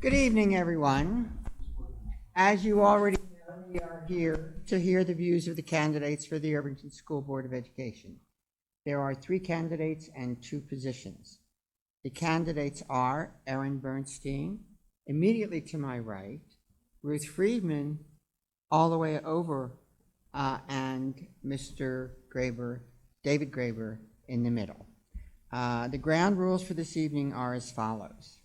Good evening, everyone. As you already know, we are here to hear the views of the candidates for the Irvington School Board of Education. There are 3 candidates and 2 positions. The candidates are Erin Bernstein, immediately to my right, Ruth Friedman, all the way over, and Mr. Graber, David Graber, in the middle. The ground rules for this evening are as follows.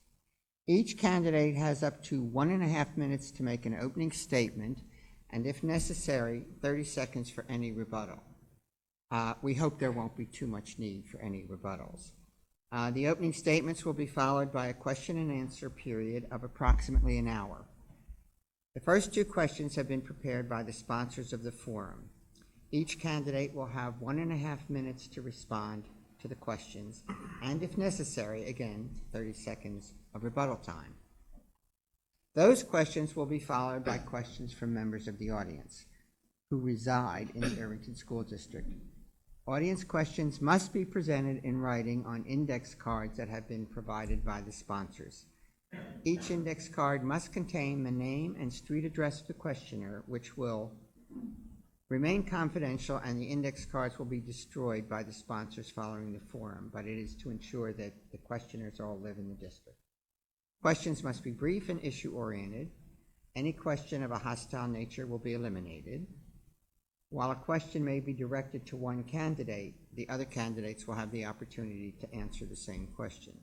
Each candidate has up to 1.5 minutes to make an opening statement, and if necessary, 30 seconds for any rebuttal. We hope there won't be too much need for any rebuttals. The opening statements will be followed by a question and answer period of approximately an hour. The first 2 questions have been prepared by the sponsors of the forum. Each candidate will have 1.5 minutes to respond to the questions, and if necessary, again, 30 seconds of rebuttal time. Those questions will be followed by questions from members of the audience who reside in the Irvington School District. Audience questions must be presented in writing on index cards that have been provided by the sponsors. Each index card must contain the name and street address of the questioner, which will remain confidential, and the index cards will be destroyed by the sponsors following the forum, but it is to ensure that the questioners all live in the district. Questions must be brief and issue-oriented. Any question of a hostile nature will be eliminated. While a question may be directed to one candidate, the other candidates will have the opportunity to answer the same question.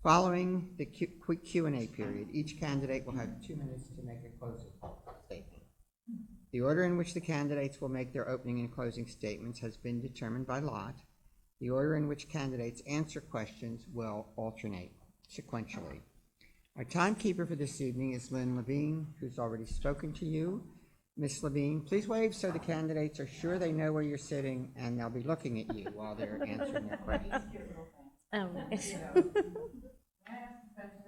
Following the quick Q&A period, each candidate will have 2 minutes to make a closing statement. The order in which the candidates will make their opening and closing statements has been determined by lot. The order in which candidates answer questions will alternate sequentially. Our timekeeper for this evening is Lynn Levine, who's already spoken to you. Ms. Levine, please wave so the candidates are sure they know where you're sitting, and they'll be looking at you while they're answering their questions. Oh, nice.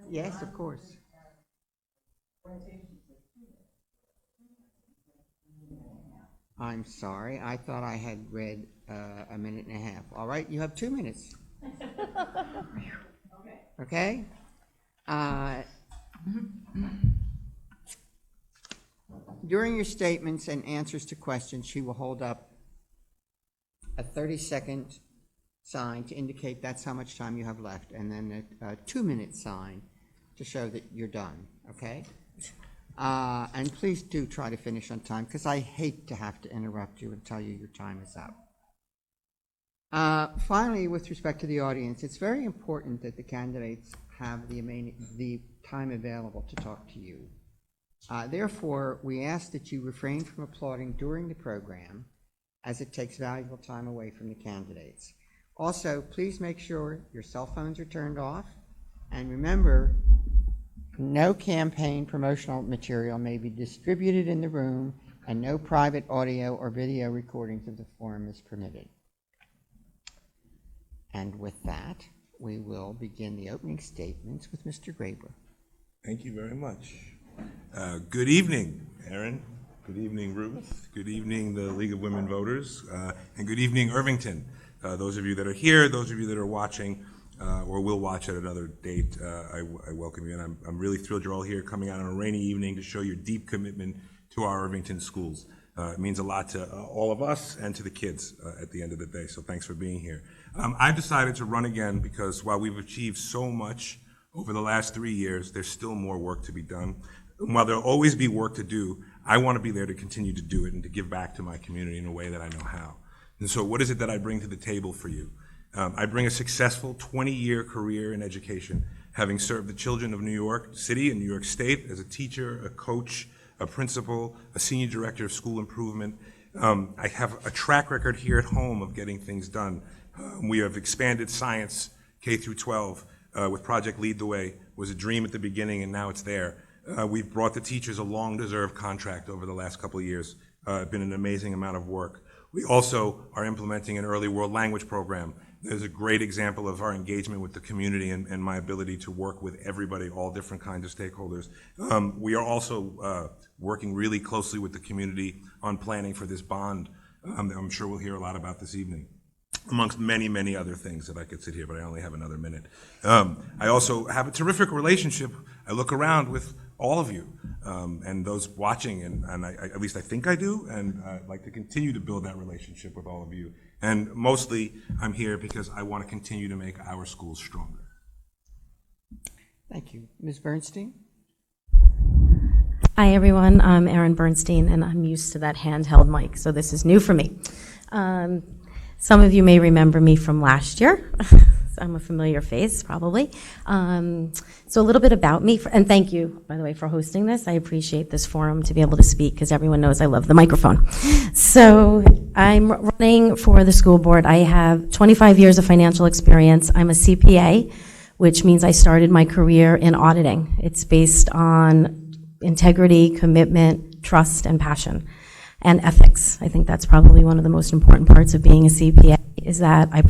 Yes, of course. I'm sorry, I thought I had read 1.5 minutes. All right, you have 2 minutes. Okay? During your statements and answers to questions, she will hold up a 30-second sign to indicate that's how much time you have left, and then a 2-minute sign to show that you're done, okay? And please do try to finish on time, because I hate to have to interrupt you and tell you your time is up. Finally, with respect to the audience, it's very important that the candidates have the time available to talk to you. Therefore, we ask that you refrain from applauding during the program, as it takes valuable time away from the candidates. Also, please make sure your cell phones are turned off, and remember, no campaign promotional material may be distributed in the room, and no private audio or video recordings of the forum is permitted. And with that, we will begin the opening statements with Mr. Graber. Thank you very much. Good evening, Erin. Good evening, Ruth. Good evening, the League of Women Voters. And good evening, Irvington. Those of you that are here, those of you that are watching, or will watch at another date, I welcome you. And I'm really thrilled you're all here coming out on a rainy evening to show your deep commitment to our Irvington schools. It means a lot to all of us and to the kids at the end of the day, so thanks for being here. I decided to run again because while we've achieved so much over the last 3 years, there's still more work to be done. And while there'll always be work to do, I want to be there to continue to do it and to give back to my community in a way that I know how. And so what is it that I bring to the table for you? I bring a successful 20-year career in education, having served the children of New York City and New York State as a teacher, a coach, a principal, a senior director of school improvement. I have a track record here at home of getting things done. We have expanded science K through 12 with Project Lead the Way. It was a dream at the beginning, and now it's there. We've brought the teachers a long-deserved contract over the last couple of years. It's been an amazing amount of work. We also are implementing an early world language program. There's a great example of our engagement with the community and my ability to work with everybody, all different kinds of stakeholders. We are also working really closely with the community on planning for this bond that I'm sure we'll hear a lot about this evening, amongst many, many other things that I could sit here, but I only have another minute. I also have a terrific relationship I look around with all of you and those watching, and at least I think I do, and I'd like to continue to build that relationship with all of you. And mostly, I'm here because I want to continue to make our schools stronger. Thank you. Ms. Bernstein? Hi, everyone. I'm Erin Bernstein, and I'm used to that handheld mic, so this is new for me. Some of you may remember me from last year. I'm a familiar face, probably. So a little bit about me, and thank you, by the way, for hosting this. I appreciate this forum to be able to speak, because everyone knows I love the microphone. So I'm running for the school board. I have 25 years of financial experience. I'm a CPA, which means I started my career in auditing. It's based on integrity, commitment, trust, and passion, and ethics. I think that's probably one of the most important parts of being a CPA, is that I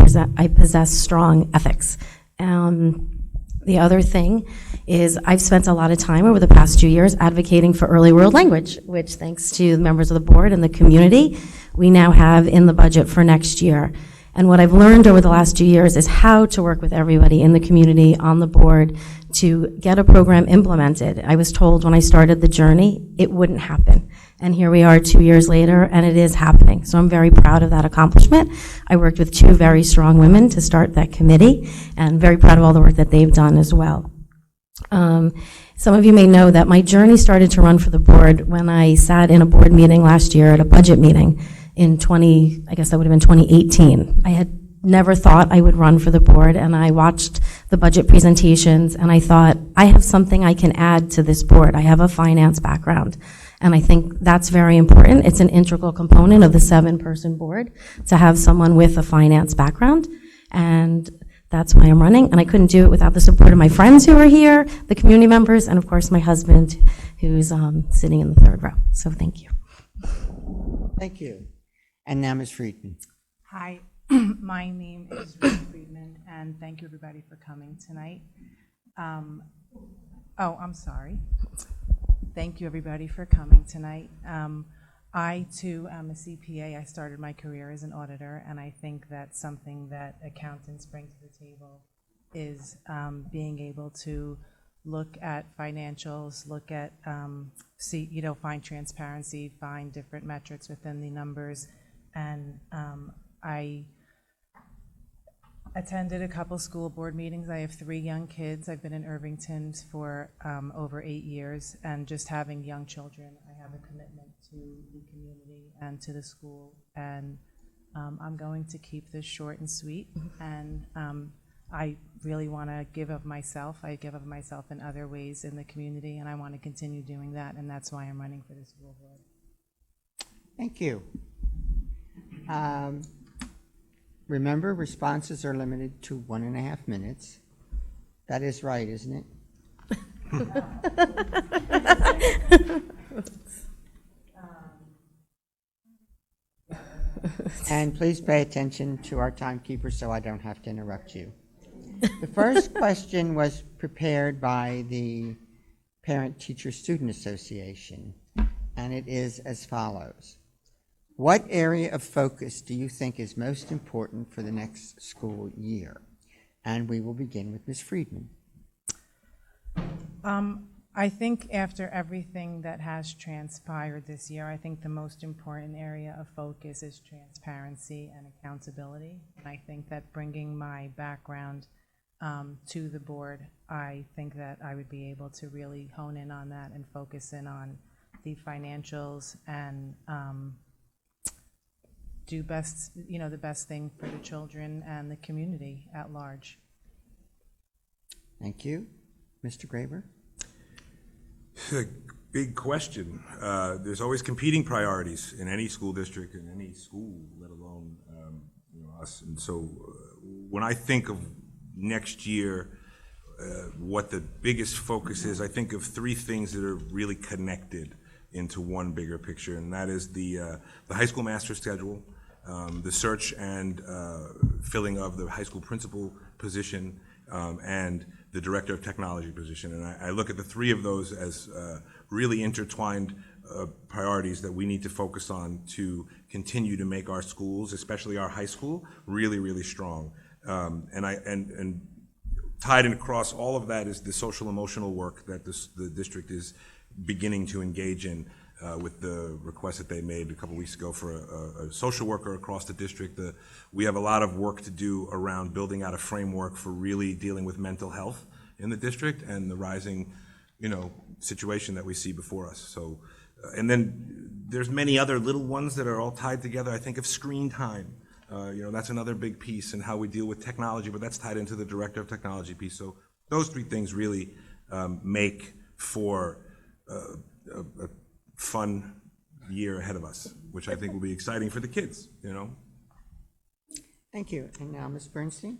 possess strong ethics. The other thing is I've spent a lot of time over the past 2 years advocating for early world language, which, thanks to the members of the board and the community, we now have in the budget for next year. And what I've learned over the last 2 years is how to work with everybody in the community, on the board, to get a program implemented. I was told when I started the journey it wouldn't happen. And here we are 2 years later, and it is happening. So I'm very proud of that accomplishment. I worked with 2 very strong women to start that committee, and very proud of all the work that they've done as well. Some of you may know that my journey started to run for the board when I sat in a board meeting last year at a budget meeting in I guess that would have been 2018. I had never thought I would run for the board, and I watched the budget presentations, and I thought, I have something I can add to this board. I have a finance background, and I think that's very important. It's an integral component of the 7-person board to have someone with a finance background, and that's why I'm running, and I couldn't do it without the support of my friends who are here, the community members, and of course my husband, who's sitting in the 3rd row. So thank you. Thank you. And now Ms. Friedman. Hi, my name is Ruth Friedman, and thank you everybody for coming tonight. I'm sorry. Thank you everybody for coming tonight. I too am a CPA. I started my career as an auditor, and I think that something that accountants bring to the table is being able to look at financials, look at, find transparency, find different metrics within the numbers. And I attended a couple school board meetings. I have 3 young kids. I've been in Irvington for over 8 years, and just having young children, I have a commitment to the community and to the school. And I'm going to keep this short and sweet. And I really want to give of myself. I give of myself in other ways in the community, and I want to continue doing that, and that's why I'm running for the school board. Thank you. Remember, responses are limited to 1.5 minutes. That is right, isn't it? And please pay attention to our timekeeper so I don't have to interrupt you. The first question was prepared by the Parent Teacher Student Association, and it is as follows. What area of focus do you think is most important for the next school year? And we will begin with Ms. Friedman. I think after everything that has transpired this year, I think the most important area of focus is transparency and accountability. And I think that bringing my background to the board, I think that I would be able to really hone in on that and focus in on the financials and do the best thing for the children and the community at large. Thank you. Mr. Graber? It's a big question. There's always competing priorities in any school district, in any school, let alone us. And so when I think of next year, what the biggest focus is, I think of 3 things that are really connected into one bigger picture, and that is the high school master schedule, the search and filling of the high school principal position, and the director of technology position. And I look at the 3 of those as really intertwined priorities that we need to focus on to continue to make our schools, especially our high school, really, really strong. And tied in across all of that is the social emotional work that the district is beginning to engage in with the request that they made a couple weeks ago for a social worker across the district. We have a lot of work to do around building out a framework for really dealing with mental health in the district and the rising, situation that we see before us. So, and then there's many other little ones that are all tied together. I think of screen time. That's another big piece in how we deal with technology, but that's tied into the director of technology piece. So those three things really make for a fun year ahead of us, which I think will be exciting for the kids, Thank you. And now, Ms. Bernstein?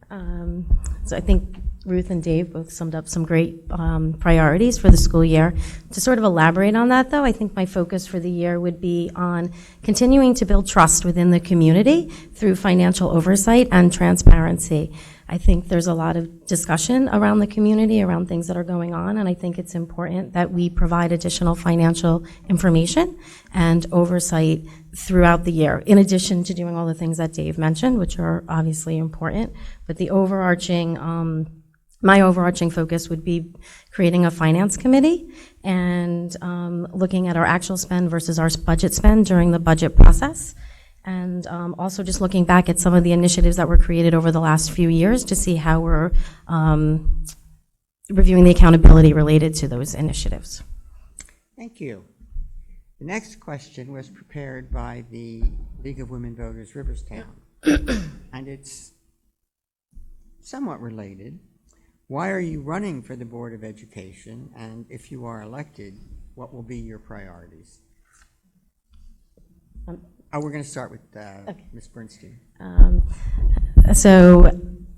So I think Ruth and Dave both summed up some great priorities for the school year. To sort of elaborate on that, though, I think my focus for the year would be on continuing to build trust within the community through financial oversight and transparency. I think there's a lot of discussion around the community, around things that are going on, and I think it's important that we provide additional financial information and oversight throughout the year, in addition to doing all the things that Dave mentioned, which are obviously important. But the overarching, my overarching focus would be creating a finance committee and looking at our actual spend versus our budget spend during the budget process. And also just looking back at some of the initiatives that were created over the last few years to see how we're reviewing the accountability related to those initiatives. Thank you. The next question was prepared by the League of Women Voters Riverstown, and it's somewhat related. Why are you running for the Board of Education? And if you are elected, what will be your priorities? We're going to start with Ms. Bernstein. So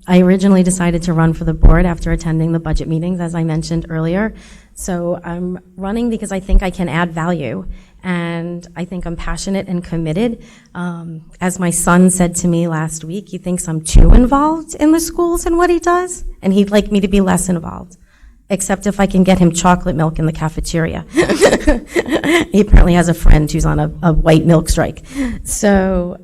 I originally decided to run for the board after attending the budget meetings, as I mentioned earlier. So I'm running because I think I can add value, and I think I'm passionate and committed. As my son said to me last week, he thinks I'm too involved in the schools and what he does, and he'd like me to be less involved, except if I can get him chocolate milk in the cafeteria. He apparently has a friend who's on a white milk strike. So,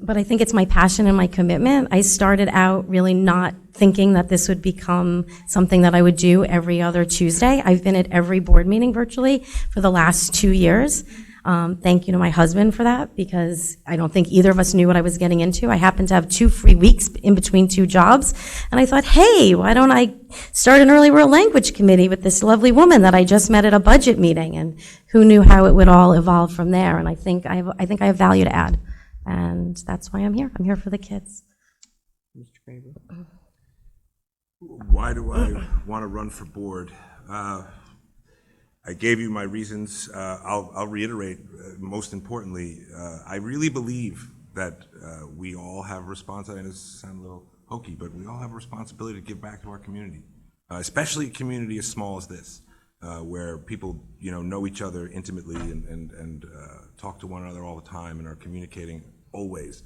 but I think it's my passion and my commitment. I started out really not thinking that this would become something that I would do every other Tuesday. I've been at every board meeting virtually for the last 2 years. Thank you to my husband for that, because I don't think either of us knew what I was getting into. I happened to have 2 free weeks in between 2 jobs, and I thought, hey, why don't I start an early world language committee with this lovely woman that I just met at a budget meeting, and who knew how it would all evolve from there. And I think I have value to add, and that's why I'm here. I'm here for the kids. Mr. Graber? Why do I want to run for board? I gave you my reasons. I'll reiterate, most importantly, I really believe that we all have responsibility, and it sounds a little hokey, but we all have a responsibility to give back to our community, especially a community as small as this, where people know each other intimately and talk to one another all the time and are communicating always.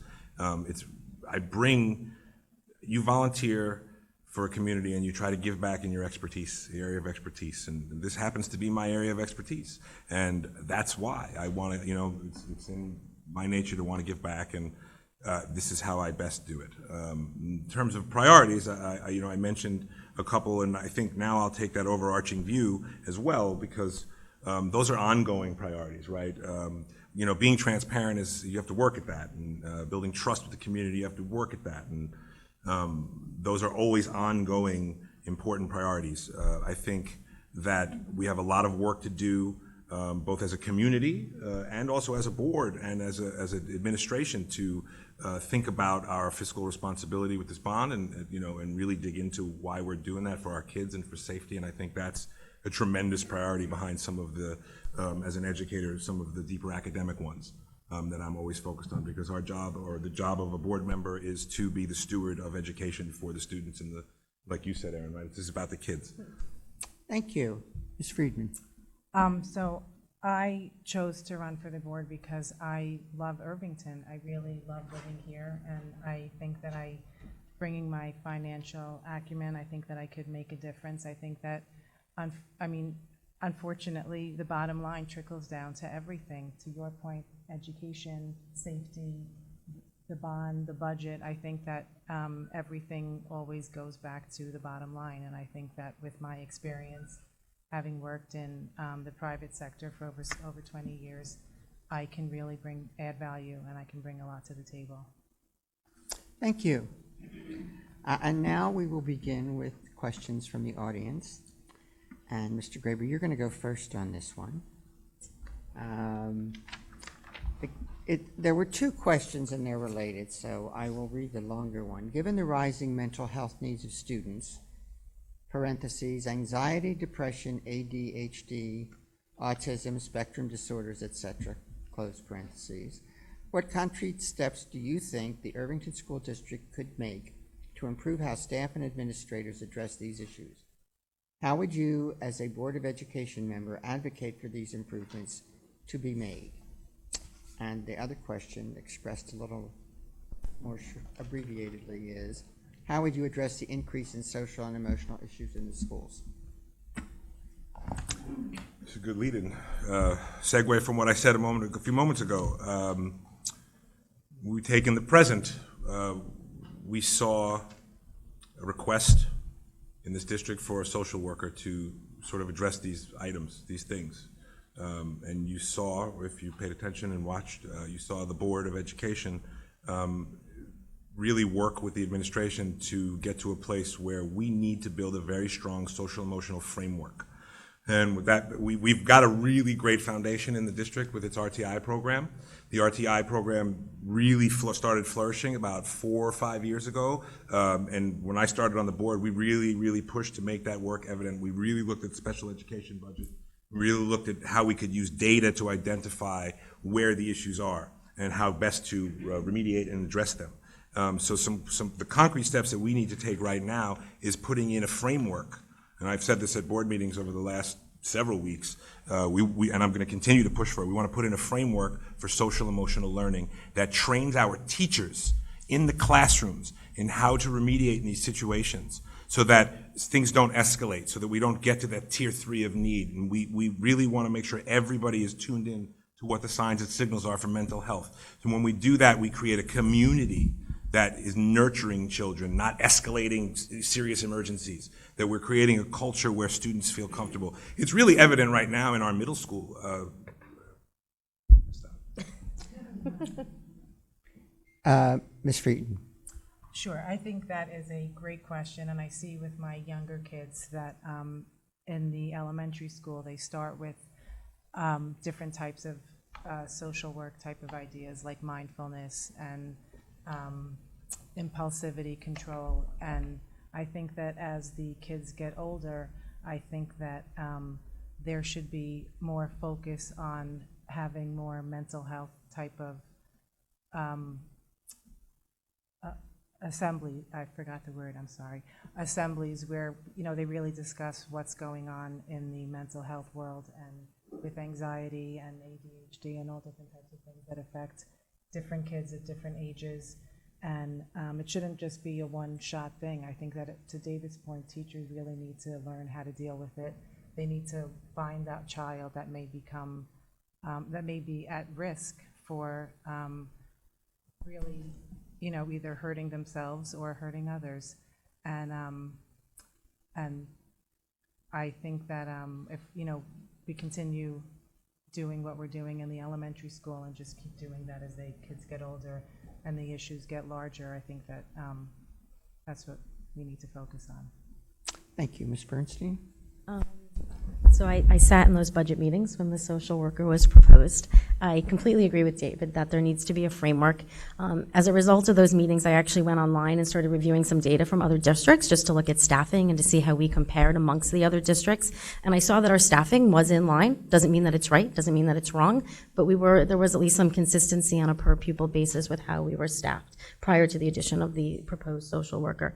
You volunteer for a community and you try to give back in your expertise, the area of expertise, and this happens to be my area of expertise, and that's why I want to, it's in my nature to want to give back, and this is how I best do it. In terms of priorities, I mentioned a couple, and I think now I'll take that overarching view as well, because those are ongoing priorities, right? Being transparent is, you have to work at that, and building trust with the community, you have to work at that, and those are always ongoing important priorities. I think that we have a lot of work to do, both as a community and also as a board and as an administration, to think about our fiscal responsibility with this bond, and really dig into why we're doing that for our kids and for safety. And I think that's a tremendous priority behind some of the, as an educator, some of the deeper academic ones. That I'm always focused on, because our job, or the job of a board member, is to be the steward of education for the students and like you said, Erin, right? This is about the kids. Thank you. Ms. Friedman? So I chose to run for the board because I love Irvington. I really love living here, and I think that bringing my financial acumen, I think that I could make a difference. I think that, unfortunately, the bottom line trickles down to everything. To your point, education, safety, the bond, the budget, I think that everything always goes back to the bottom line. And I think that with my experience, having worked in the private sector for over 20 years, I can really add value, and I can bring a lot to the table. Thank you. And now we will begin with questions from the audience. And Mr. Graber, you're going to go first on this one. There were two questions and they're related, so I will read the longer one. Given the rising mental health needs of students, parentheses, anxiety, depression, ADHD, autism, spectrum disorders, etc., close parentheses, what concrete steps do you think the Irvington School District could make to improve how staff and administrators address these issues? How would you, as a Board of Education member, advocate for these improvements to be made? And the other question, expressed a little more abbreviatedly, is how would you address the increase in social and emotional issues in the schools? It's a good lead-in. Segue from what I said a few moments ago. We take in the present. We saw a request in this district for a social worker to sort of address these items, these things. And you saw, if you paid attention and watched, you saw the Board of Education really work with the administration to get to a place where we need to build a very strong social emotional framework. And with that, we've got a really great foundation in the district with its RTI program. The RTI program really started flourishing about 4 or 5 years ago. And when I started on the board, we really pushed to make that work evident. We really looked at special education budget. Really looked at how we could use data to identify where the issues are and how best to remediate and address them. So the concrete steps that we need to take right now is putting in a framework. And I've said this at board meetings over the last several weeks, and I'm going to continue to push for it. We want to put in a framework for social emotional learning that trains our teachers in the classrooms in how to remediate in these situations, so that things don't escalate, so that we don't get to that tier 3 of need. And we really want to make sure everybody is tuned in to what the signs and signals are for mental health. So when we do that, we create a community that is nurturing children, not escalating serious emergencies, that we're creating a culture where students feel comfortable. It's really evident right now in our middle school. Ms. Freeton. Sure, I think that is a great question, and I see with my younger kids that in the elementary school they start with different types of social work type of ideas like mindfulness and impulsivity control. And I think that as the kids get older, I think that there should be more focus on having more mental health type of assembly, I forgot the word, I'm sorry, assemblies where, you know, they really discuss what's going on in the mental health world and with anxiety and ADHD and all different types of things that affect different kids at different ages. And it shouldn't just be a one-shot thing. I think that, to David's point, teachers really need to learn how to deal with it. They need to find that child that may become, that may be at risk for really, you know, either hurting themselves or hurting others. And I think that if, you know, we continue doing what we're doing in the elementary school and just keep doing that as the kids get older and the issues get larger, I think that that's what we need to focus on. Thank you. Ms. Bernstein? So I sat in those budget meetings when the social worker was proposed. I completely agree with David that there needs to be a framework. As a result of those meetings, I actually went online and started reviewing some data from other districts just to look at staffing and to see how we compared amongst the other districts. And I saw that our staffing was in line. Doesn't mean that it's right, doesn't mean that it's wrong, but there was at least some consistency on a per pupil basis with how we were staffed prior to the addition of the proposed social worker.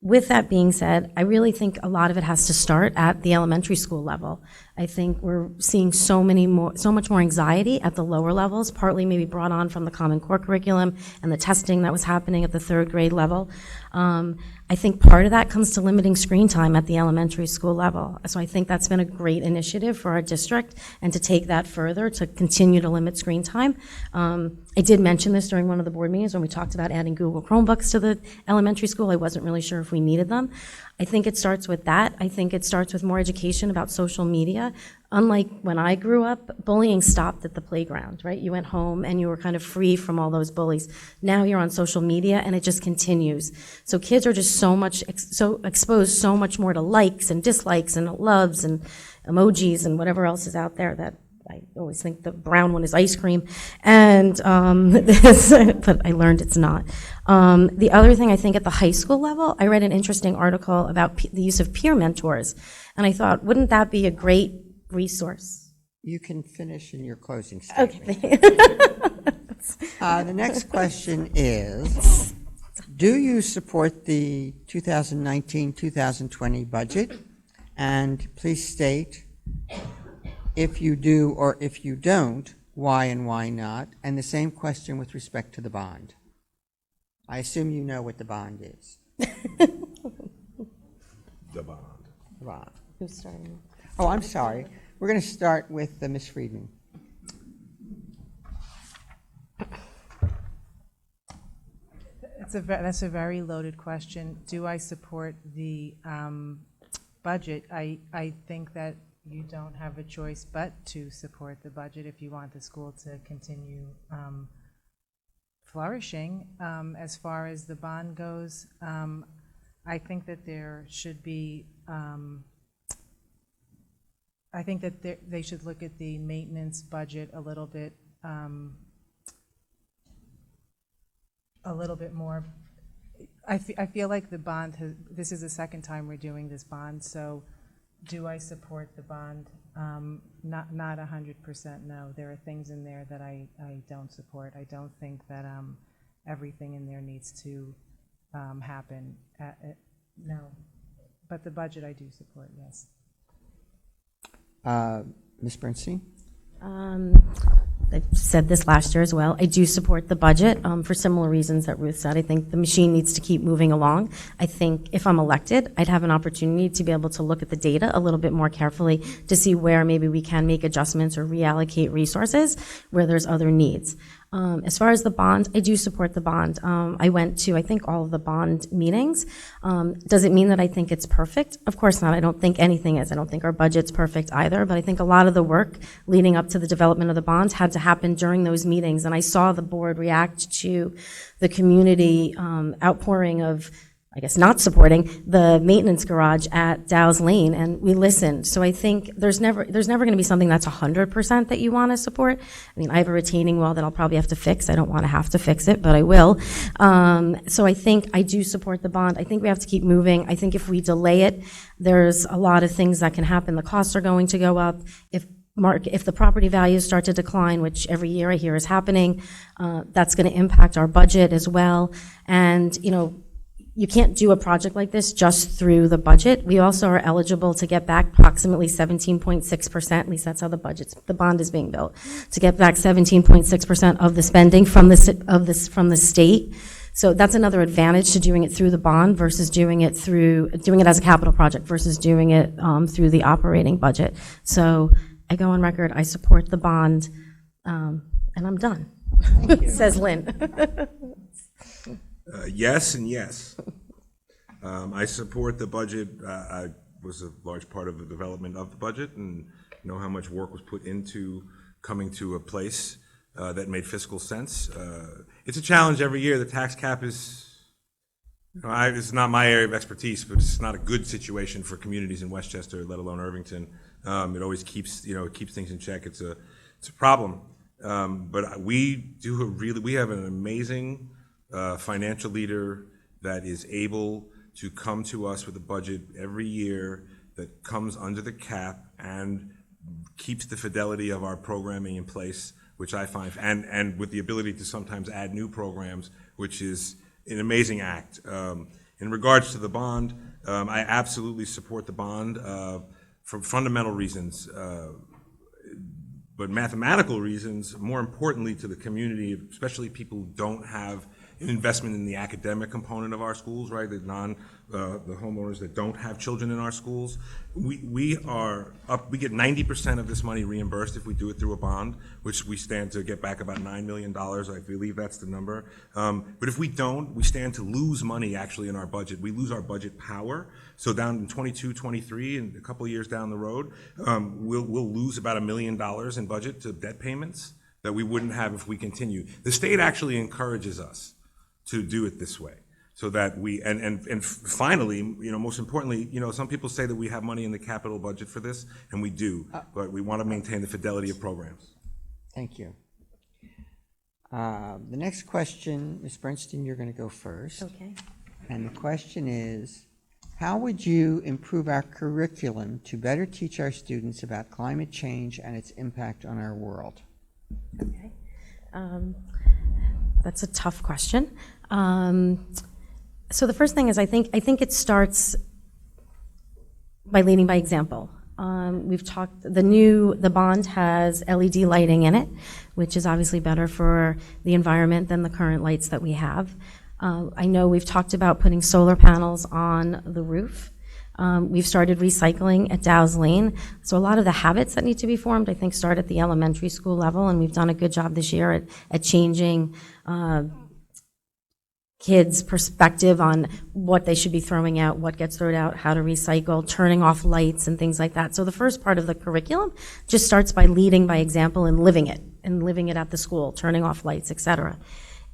With that being said, I really think a lot of it has to start at the elementary school level. I think we're seeing so much more anxiety at the lower levels, partly maybe brought on from the Common Core curriculum and the testing that was happening at the 3rd grade level. I I think part of that comes to limiting screen time at the elementary school level. So I think that's been a great initiative for our district, and to take that further, to continue to limit screen time. I did mention this during one of the board meetings when we talked about adding Google Chromebooks to the elementary school. I wasn't really sure if we needed them. I think it starts with that. I think it starts with more education about social media. Unlike when I grew up, bullying stopped at the playground, right? You went home and you were kind of free from all those bullies. Now you're on social media and it just continues. So kids are just so exposed so much more to likes and dislikes and loves and emojis and whatever else is out there that I always think the brown one is ice cream, and but I learned it's not. The other thing, I think at the high school level, I read an interesting article about the use of peer mentors, and I thought, wouldn't that be a great resource? You can finish in your closing statement. Okay. The next question is, do you support the 2019-2020 budget? And please state if you do or if you don't, why and why not? And the same question with respect to the bond. I assume you know what the bond is. The bond. Bond. Who's starting? Oh, I'm sorry. We're going to start with Ms. Friedman. That's a very loaded question. Do I support the budget? I think that you don't have a choice but to support the budget if you want the school to continue flourishing. As far as the bond goes, I think that there should be, I think that they should look at the maintenance budget a little bit more. I feel like the bond this is the second time we're doing this bond, so do I support the bond? Not 100%, no. There are things in there that I don't support. I don't think that everything in there needs to happen. No, but the budget I do support, yes. Ms. Bernstein? I said this last year as well. I do support the budget for similar reasons that Ruth said. I think the machine needs to keep moving along. I think if I'm elected, I'd have an opportunity to be able to look at the data a little bit more carefully to see where maybe we can make adjustments or reallocate resources where there's other needs. As far as the bond, I do support the bond. I went to, I think, all of the bond meetings. Does it mean that I think it's perfect? Of course not. I don't think anything is. I don't think our budget's perfect either, but I think a lot of the work leading up to the development of the bonds had to happen during those meetings, and I saw the board react to the community outpouring of, I guess, not supporting the maintenance garage at Dow's Lane, and we listened. So I think there's never going to be something that's 100% that you want to support. I mean, I have a retaining wall that I'll probably have to fix. I don't want to have to fix it, but I will. So I think I do support the bond. I think we have to keep moving. I think if we delay it, there's a lot of things that can happen. The costs are going to go up. If the property values start to decline, which every year I hear is happening, that's going to impact our budget as well. And, you know, you can't do a project like this just through the budget. We also are eligible to get back approximately 17.6%, at least that's how the bond is being built, to get back 17.6% of the spending from the state. So that's another advantage to doing it through the bond versus doing it as a capital project versus doing it through the operating budget. So I go on record, I support the bond, and I'm done. Thank you. Says Lynn. Yes and yes. I support the budget. I was a large part of the development of the budget and know how much work was put into coming to a place that made fiscal sense. It's a challenge every year. The tax cap is, it's not my area of expertise, but it's not a good situation for communities in Westchester, let alone Irvington. It always keeps, it keeps things in check. It's a problem. But we have an amazing financial leader that is able to come to us with a budget every year that comes under the cap and keeps the fidelity of our programming in place, which I find, and with the ability to sometimes add new programs, which is an amazing act. In regards to the bond, I absolutely support the bond for fundamental reasons, but mathematical reasons, more importantly to the community, especially people who don't have investment in the academic component of our schools, right? The homeowners that don't have children in our schools. We get 90% of this money reimbursed if we do it through a bond, which we stand to get back about $9 million. I believe that's the number. But if we don't, we stand to lose money actually in our budget. We lose our budget power. So down in 22, 23, and a couple of years down the road, we'll lose about $1 million in budget to debt payments that we wouldn't have if we continue. The state actually encourages us to do it this way, so that we, and finally, most importantly, some people say that we have money in the capital budget for this, and we do, but we want to maintain the fidelity of programs. Thank you. The next question, Ms. Bernstein, you're going to go first. Okay. And the question is, how would you improve our curriculum to better teach our students about climate change and its impact on our world? Okay. That's a tough question. So the first thing is I think it starts by leading by example. We've talked, the bond has LED lighting in it, which is obviously better for the environment than the current lights that we have. I know we've talked about putting solar panels on the roof. We've started recycling at Dow's Lane. So a lot of the habits that need to be formed, I think, start at the elementary school level, and we've done a good job this year at changing kids' perspective on what they should be throwing out, what gets thrown out, how to recycle, turning off lights and things like that. So the first part of the curriculum just starts by leading by example and living it at the school, turning off lights, et cetera.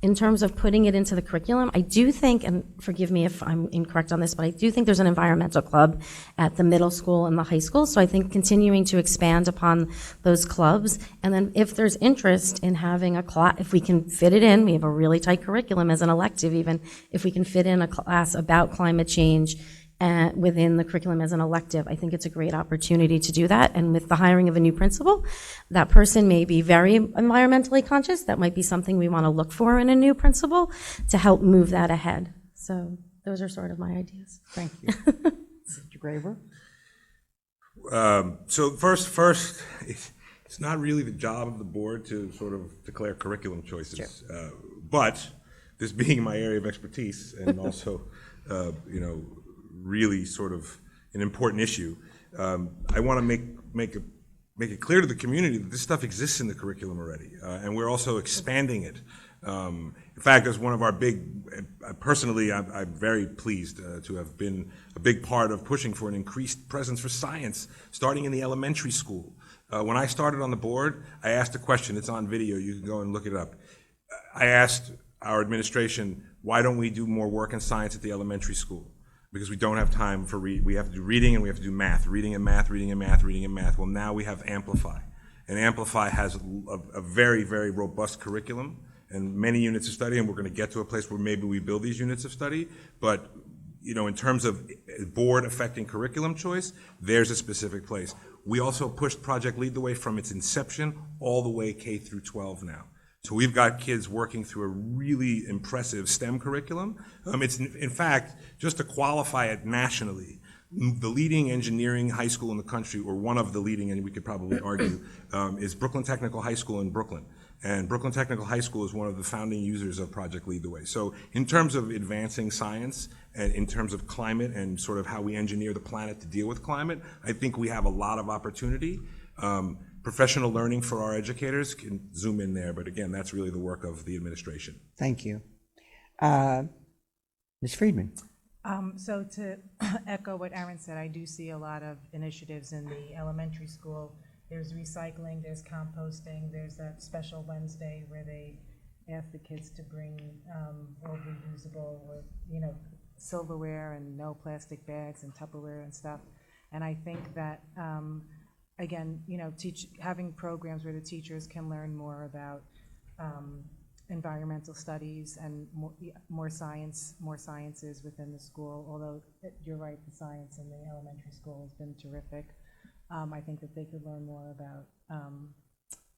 In terms of putting it into the curriculum, I do think, and forgive me if I'm incorrect on this, but I do think there's an environmental club at the middle school and the high school. So I think continuing to expand upon those clubs. And then if there's interest in having a class, if we can fit it in, we have a really tight curriculum as an elective, even if we can fit in a class about climate change within the curriculum as an elective, I think it's a great opportunity to do that. And with the hiring of a new principal, that person may be very environmentally conscious. That might be something we want to look for in a new principal to help move that ahead. So those are sort of my ideas. Thank you. Mr. Graver? So first, it's not really the job of the board to sort of declare curriculum choices. Sure. But this being my area of expertise and also, really sort of an important issue. I want to make it clear to the community that this stuff exists in the curriculum already, and we're also expanding it. In fact, as one of our personally, I'm very pleased to have been a big part of pushing for an increased presence for science, starting in the elementary school. When I started on the board, I asked a question. It's on video. You can go and look it up. I asked our administration, why don't we do more work in science at the elementary school? Because we don't have time for we have to do reading and we have to do math, reading and math, reading and math, reading and math. Well, now we have Amplify. And Amplify has a very, very robust curriculum and many units of study, and we're going to get to a place where maybe we build these units of study. But, in terms of board affecting curriculum choice, there's a specific place. We also pushed Project Lead the Way from its inception all the way K through 12 now. So we've got kids working through a really impressive STEM curriculum. It's, in fact, just to qualify it nationally, the leading engineering high school in the country, or one of the leading, and we could probably argue, is Brooklyn Technical High School in Brooklyn. And Brooklyn Technical High School is one of the founding users of Project Lead the Way. So in terms of advancing science, and in terms of climate and sort of how we engineer the planet to deal with climate, I think we have a lot of opportunity. Professional learning for our educators can zoom in there, but again, that's really the work of the administration. Thank you. Ms. Friedman? So to echo what Aaron said, I do see a lot of initiatives in the elementary school. There's recycling, there's composting, there's that special Wednesday where they ask the kids to bring old reusable or, silverware and no plastic bags and Tupperware and stuff. And I think that again, having programs where the teachers can learn more about environmental studies and more sciences within the school. Although you're right, the science in the elementary school has been terrific. I think that they could learn more about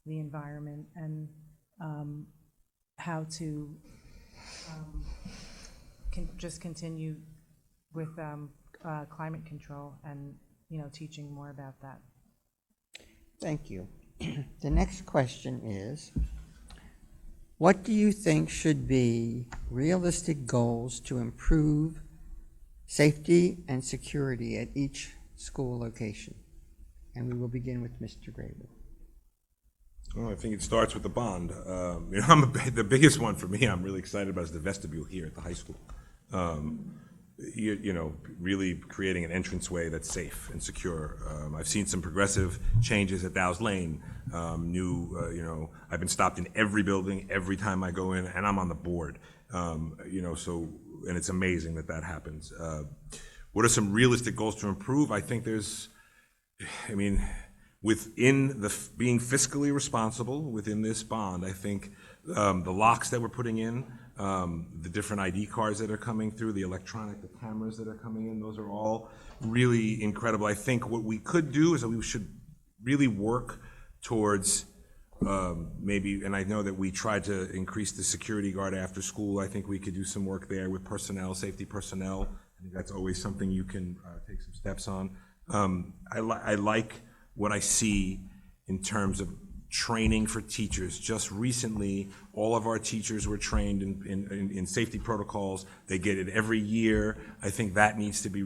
the environment and how to just continue with climate control and teaching more about that. Thank you. The next question is, what do you think should be realistic goals to improve safety and security at each school location? And we will begin with Mr. Graber. Well, I think it starts with the bond. The biggest one for me I'm really excited about is the vestibule here at the high school. Really creating an entranceway that's safe and secure. I've seen some progressive changes at Dow's Lane. I've been stopped in every building every time I go in, and I'm on the board. And it's amazing that happens. What are some realistic goals to improve? I think within being fiscally responsible within this bond, I think the locks that we're putting in, the different ID cards that are coming through, the cameras that are coming in, those are all really incredible. I think what we could do is that we should really work towards and I know that we tried to increase the security guard after school. I think we could do some work there with safety personnel. I think that's always something you can take some steps on. I like what I see in terms of training for teachers. Just recently, all of our teachers were trained in safety protocols. They get it every year. I think that needs to be,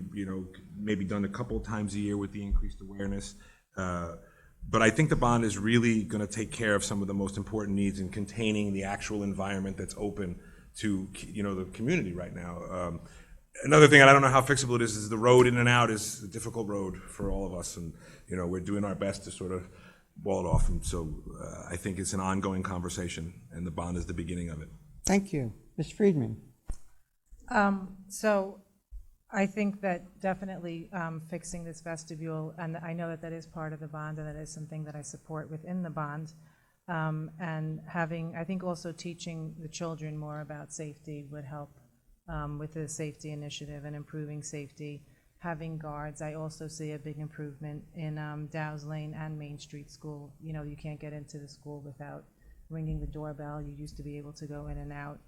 maybe done a couple of times a year with the increased awareness. But I think the bond is really going to take care of some of the most important needs in containing the actual environment that's open to, the community right now. Another thing, and I don't know how fixable it is the road in and out is a difficult road for all of us, and we're doing our best to sort of wall it off. And so I think it's an ongoing conversation, and the bond is the beginning of it. Thank you. Ms. Friedman. So I think that definitely fixing this vestibule, and I know that is part of the bond, and that is something that I support within the bond. And I think also teaching the children more about safety would help with the safety initiative and improving safety. Having guards, I also see a big improvement in Dow's Lane and Main Street School. You can't get into the school without ringing the doorbell. You used to be able to go in and out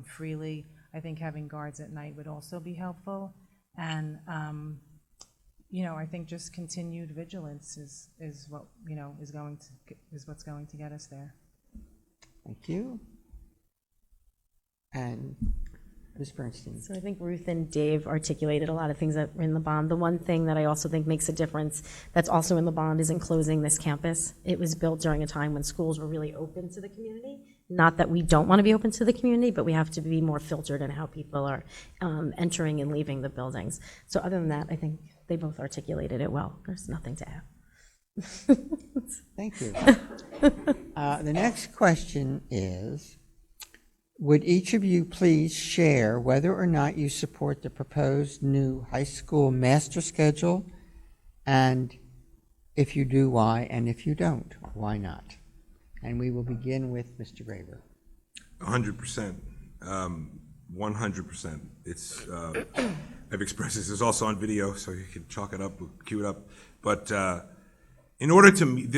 freely. I think having guards at night would also be helpful. And, I think just continued vigilance is what, is what's going to get us there. Thank you. And Ms. Bernstein. So I think Ruth and Dave articulated a lot of things that were in the bond. The one thing that I also think makes a difference that's also in the bond is enclosing this campus. It was built during a time when schools were really open to the community. Not that we don't want to be open to the community, but we have to be more filtered in how people are entering and leaving the buildings. So other than that, I think they both articulated it well. There's nothing to add. Thank you. The next question is, would each of you please share whether or not you support the proposed new high school master schedule? And if you do, why? And if you don't, why not? And we will begin with Mr. Graber. 100%. 100%. It's, I've expressed this. It's also on video, so you can chalk it up, cue it up. But in order to meet,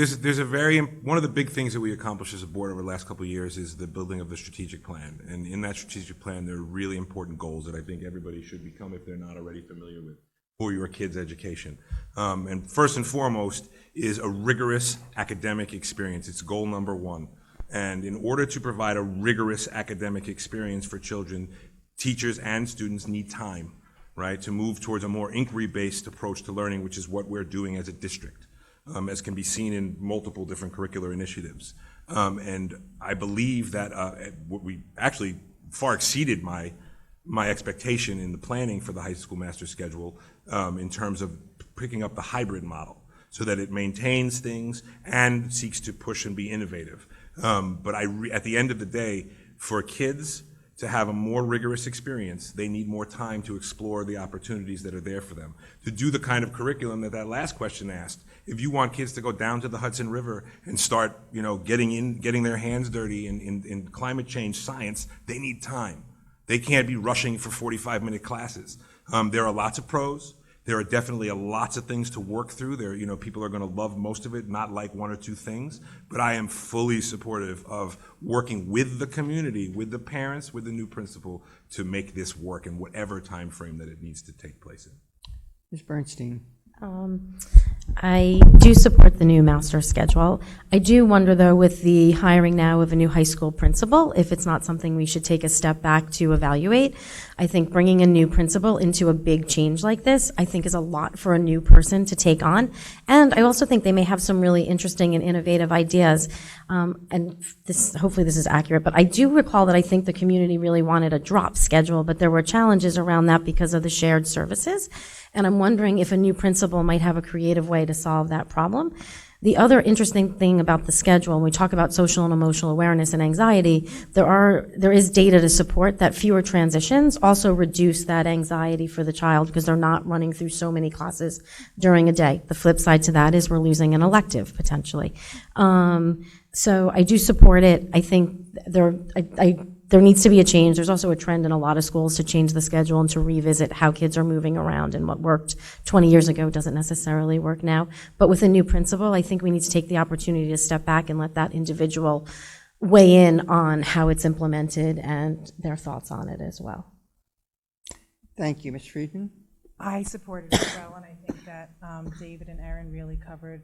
one of the big things that we accomplished as a board over the last couple of years is the building of the strategic plan. And in that strategic plan, there are really important goals that I think everybody should become, if they're not already familiar with, for your kids' education. And first and foremost is a rigorous academic experience. It's goal number one. And in order to provide a rigorous academic experience for children, teachers and students need time, right, to move towards a more inquiry-based approach to learning, which is what we're doing as a district. As can be seen in multiple different curricular initiatives. And I believe that what we actually far exceeded my expectation in the planning for the high school master schedule in terms of picking up the hybrid model so that it maintains things and seeks to push and be innovative. But at the end of the day, for kids to have a more rigorous experience, they need more time to explore the opportunities that are there for them. To do the kind of curriculum that last question asked, if you want kids to go down to the Hudson River and start, getting their hands dirty in climate change science, they need time. They can't be rushing for 45-minute classes. There are lots of pros. There are definitely lots of things to work through. People are going to love most of it, not like one or two things. But I am fully supportive of working with the community, with the parents, with the new principal to make this work in whatever time frame that it needs to take place in. Ms. Bernstein. I do support the new master schedule. I do wonder, though, with the hiring now of a new high school principal, if it's not something we should take a step back to evaluate. I think bringing a new principal into a big change like this, I think is a lot for a new person to take on. And I also think they may have some really interesting and innovative ideas. And this, hopefully this is accurate, but I do recall that I think the community really wanted a drop schedule, but there were challenges around that because of the shared services. And I'm wondering if a new principal might have a creative way to solve that problem. The other interesting thing about the schedule, when we talk about social and emotional awareness and anxiety, there is data to support that fewer transitions also reduce that anxiety for the child because they're not running through so many classes during a day. The flip side to that is we're losing an elective potentially. So I do support it. I think there needs to be a change. There's also a trend in a lot of schools to change the schedule and to revisit how kids are moving around, and what worked 20 years ago doesn't necessarily work now. But with a new principal, I think we need to take the opportunity to step back and let that individual weigh in on how it's implemented and their thoughts on it as well. Thank you. Ms. Friedman? I support it as well, and I think that David and Erin really covered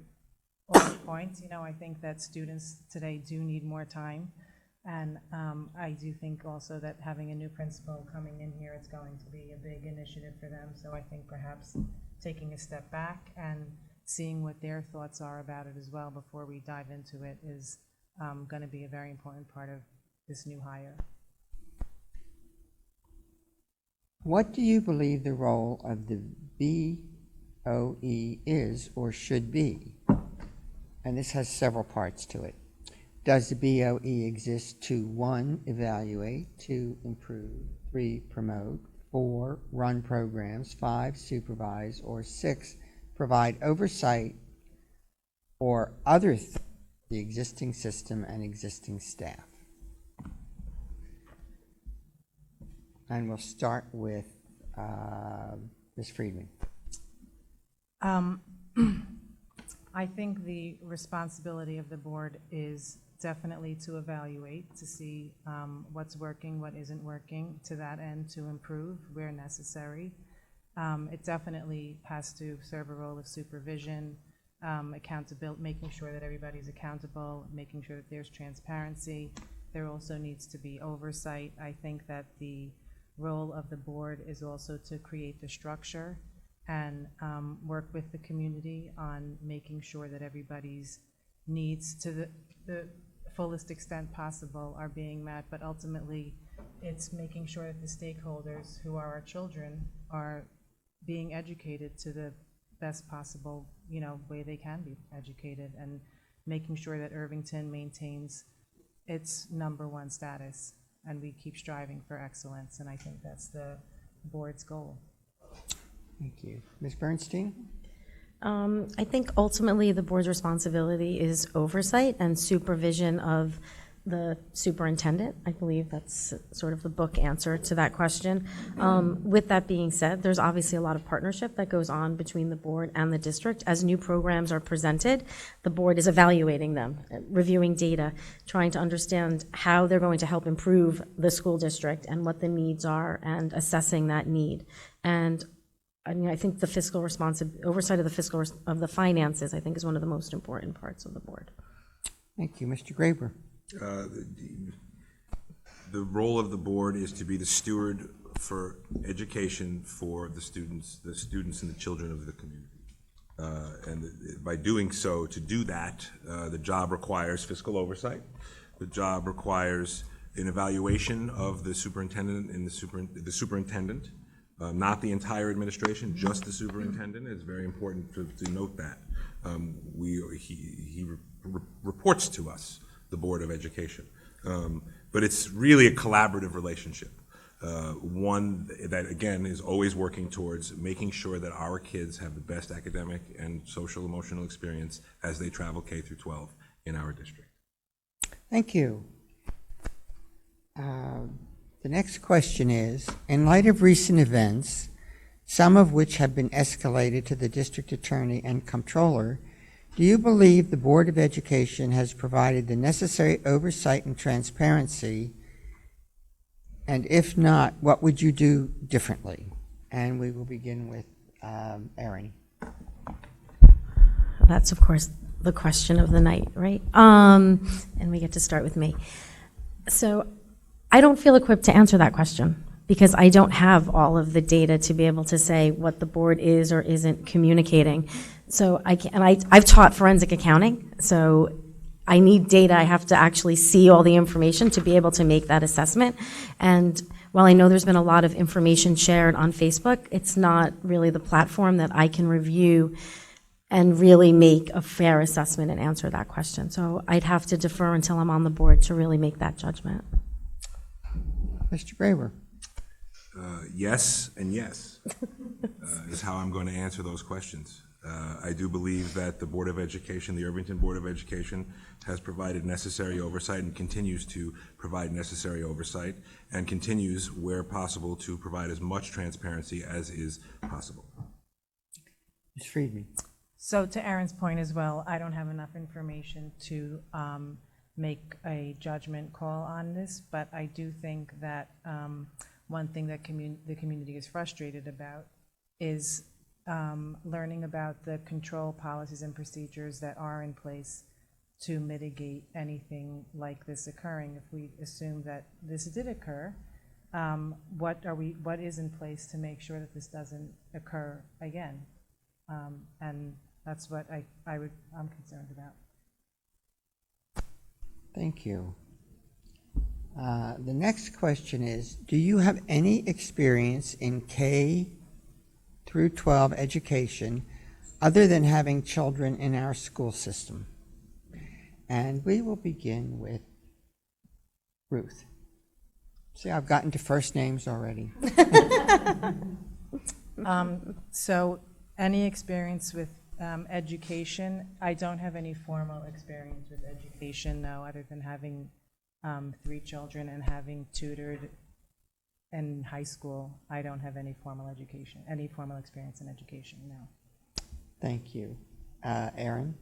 all the points. You know, I think that students today do need more time. And I do think also that having a new principal coming in here is going to be a big initiative for them. So I think perhaps taking a step back and seeing what their thoughts are about it as well before we dive into it is going to be a very important part of this new hire. What do you believe the role of the BoE is or should be? And this has several parts to it. Does the BoE exist to 1, evaluate, 2, improve, 3, promote, 4, run programs, 5, supervise, or 6, provide oversight or other the existing system and existing staff? And we'll start with Ms. Friedman. I think the responsibility of the board is definitely to evaluate, to see what's working, what isn't working, to that end to improve where necessary. It definitely has to serve a role of supervision, accountability, making sure that everybody's accountable, making sure that there's transparency. There also needs to be oversight. I think that the role of the board is also to create the structure and work with the community on making sure that everybody's needs to the fullest extent possible are being met, but ultimately it's making sure that the stakeholders, who are our children, are being educated to the best possible, you know, way they can be educated, and making sure that Irvington maintains its #1 status, and we keep striving for excellence, and I think that's the board's goal. Thank you. Ms. Bernstein? I think ultimately the board's responsibility is oversight and supervision of the superintendent. I believe that's sort of the book answer to that question. With that being said, there's obviously a lot of partnership that goes on between the board and the district. As new programs are presented, the board is evaluating them, reviewing data, trying to understand how they're going to help improve the school district and what the needs are, and assessing that need. And I mean, I think the fiscal oversight of the finances, I think, is one of the most important parts of the board. Thank you. Mr. Graber? The role of the board is to be the steward for education for the students and the children of the community. And by doing so, to do that, the job requires fiscal oversight. The job requires an evaluation of the superintendent and the superintendent. Not the entire administration, just the superintendent. It's very important to note that. He reports to us, the Board of Education. But it's really a collaborative relationship. One that, again, is always working towards making sure that our kids have the best academic and social emotional experience as they travel K through 12 in our district. Thank you. The next question is, in light of recent events, some of which have been escalated to the district attorney and comptroller, do you believe the Board of Education has provided the necessary oversight and transparency? And if not, what would you do differently? And we will begin with Erin. That's, of course, the question of the night, right? And we get to start with me. So I don't feel equipped to answer that question because I don't have all of the data to be able to say what the board is or isn't communicating. So I've taught forensic accounting, so I need data. I have to actually see all the information to be able to make that assessment. And while I know there's been a lot of information shared on Facebook, it's not really the platform that I can review and really make a fair assessment and answer that question. So I'd have to defer until I'm on the board to really make that judgment. Mr. Braver? Yes and yes is how I'm going to answer those questions. I do believe that the Board of Education, the Irvington Board of Education, has provided necessary oversight and continues to provide necessary oversight and continues, where possible, to provide as much transparency as is possible. Ms. Friedman? So to Aaron's point as well, I don't have enough information to make a judgment call on this, but I do think that one thing that the community is frustrated about is learning about the control policies and procedures that are in place to mitigate anything like this occurring. If we assume that this did occur, what is in place to make sure that this doesn't occur again? And that's what I'm concerned about. Thank you. The next question is, do you have any experience in K through 12 education other than having children in our school system? And we will begin with Ruth. See, I've gotten to first names already. So any experience with education? I don't have any formal experience with education, no, other than having 3 children and having tutored in high school. I don't have any formal education, any formal experience in education, no. Thank you. Erin?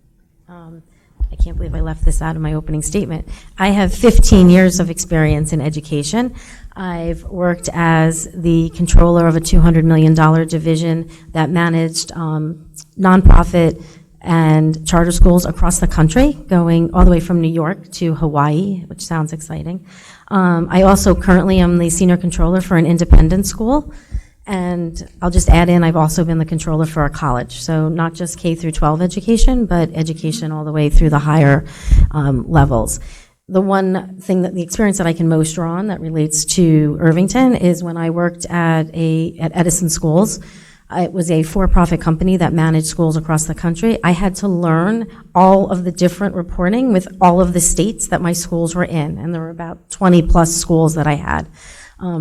I can't believe I left this out of my opening statement. I have 15 years of experience in education. I've worked as the controller of a $200 million division that managed nonprofit and charter schools across the country, going all the way from New York to Hawaii, which sounds exciting. I also currently am the senior controller for an independent school. And I'll just add in, I've also been the controller for a college. So not just K through 12 education, but education all the way through the higher levels. The one thing the experience that I can most draw on that relates to Irvington is when I worked at Edison Schools. It was a for-profit company that managed schools across the country. I had to learn all of the different reporting with all of the states that my schools were in. And there were about 20 plus schools that I had.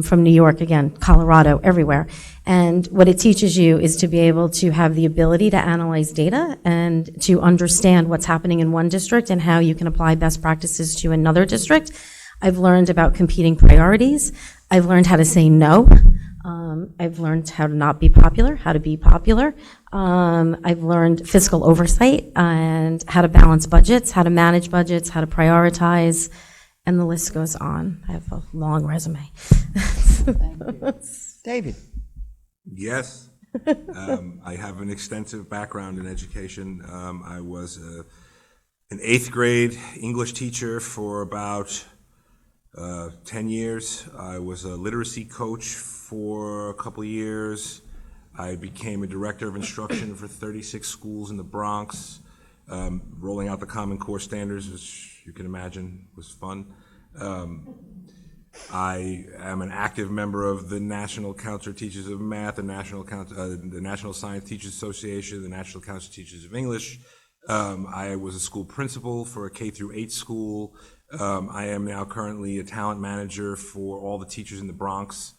From New York, again, Colorado, everywhere. And what it teaches you is to be able to have the ability to analyze data and to understand what's happening in one district and how you can apply best practices to another district. I've learned about competing priorities. I've learned how to say no. I've learned how to not be popular, how to be popular. I've learned fiscal oversight and how to balance budgets, how to manage budgets, how to prioritize. And the list goes on. I have a long resume. Thank you. David? Yes. I have an extensive background in education. I was an 8th grade English teacher for about 10 years. I was a literacy coach for a couple of years. I became a director of instruction for 36 schools in the Bronx, rolling out the Common Core standards, which you can imagine was fun. I am an active member of the National Council of Teachers of Math, the National Science Teachers Association, the National Council of Teachers of English. I was a school principal for a K through 8 school. I am now currently a talent manager for all the teachers in the Bronx,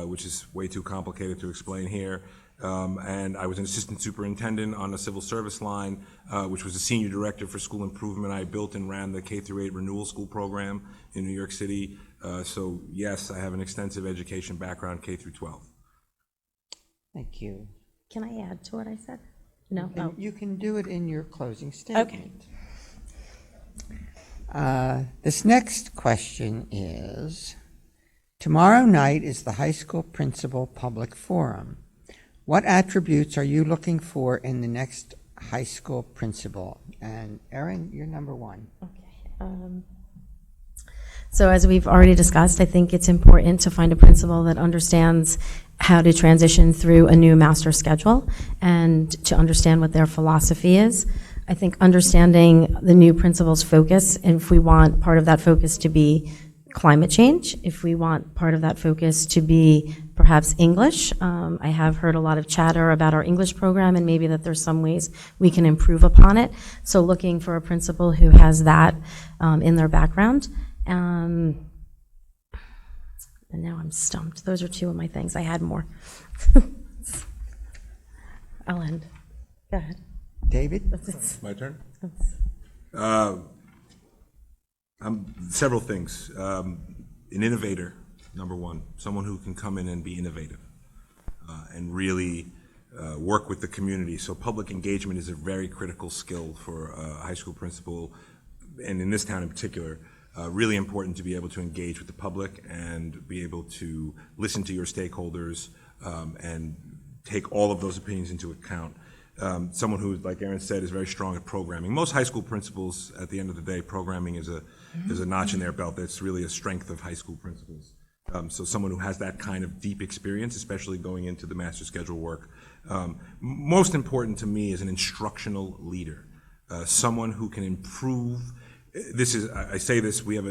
which is way too complicated to explain here. And I was an assistant superintendent on the civil service line, which was a senior director for school improvement. I built and ran the K through 8 renewal school program in New York City. So yes, I have an extensive education background, K through 12. Thank you. Can I add to what I said? No? And Oh. you can do it in your closing statement. This next question is, tomorrow night is the high school principal public forum. What attributes are you looking for in the next high school principal. And Erin, you're number one. Okay. So as we've already discussed, I think it's important to find a principal that understands how to transition through a new master schedule and to understand what their philosophy is. I think understanding the new principal's focus, and if we want part of that focus to be climate change, if we want part of that focus to be perhaps English. I have heard a lot of chatter about our English program and maybe that there's some ways we can improve upon it. So looking for a principal who has that in their background. And now I'm stumped. Those are two of my things. I had more. I'll end. Go ahead. David? My turn? Several things. An innovator, number one, someone who can come in and be innovative and really work with the community. So public engagement is a very critical skill for a high school principal, and in this town in particular, really important to be able to engage with the public and be able to listen to your stakeholders and take all of those opinions into account. Someone who, like Erin said, is very strong at programming. Most high school principals, at the end of the day, programming is a notch in their belt. That's really a strength of high school principals. So someone who has that kind of deep experience, especially going into the master schedule work. Most important to me is an instructional leader, someone who can improve. I say this, we have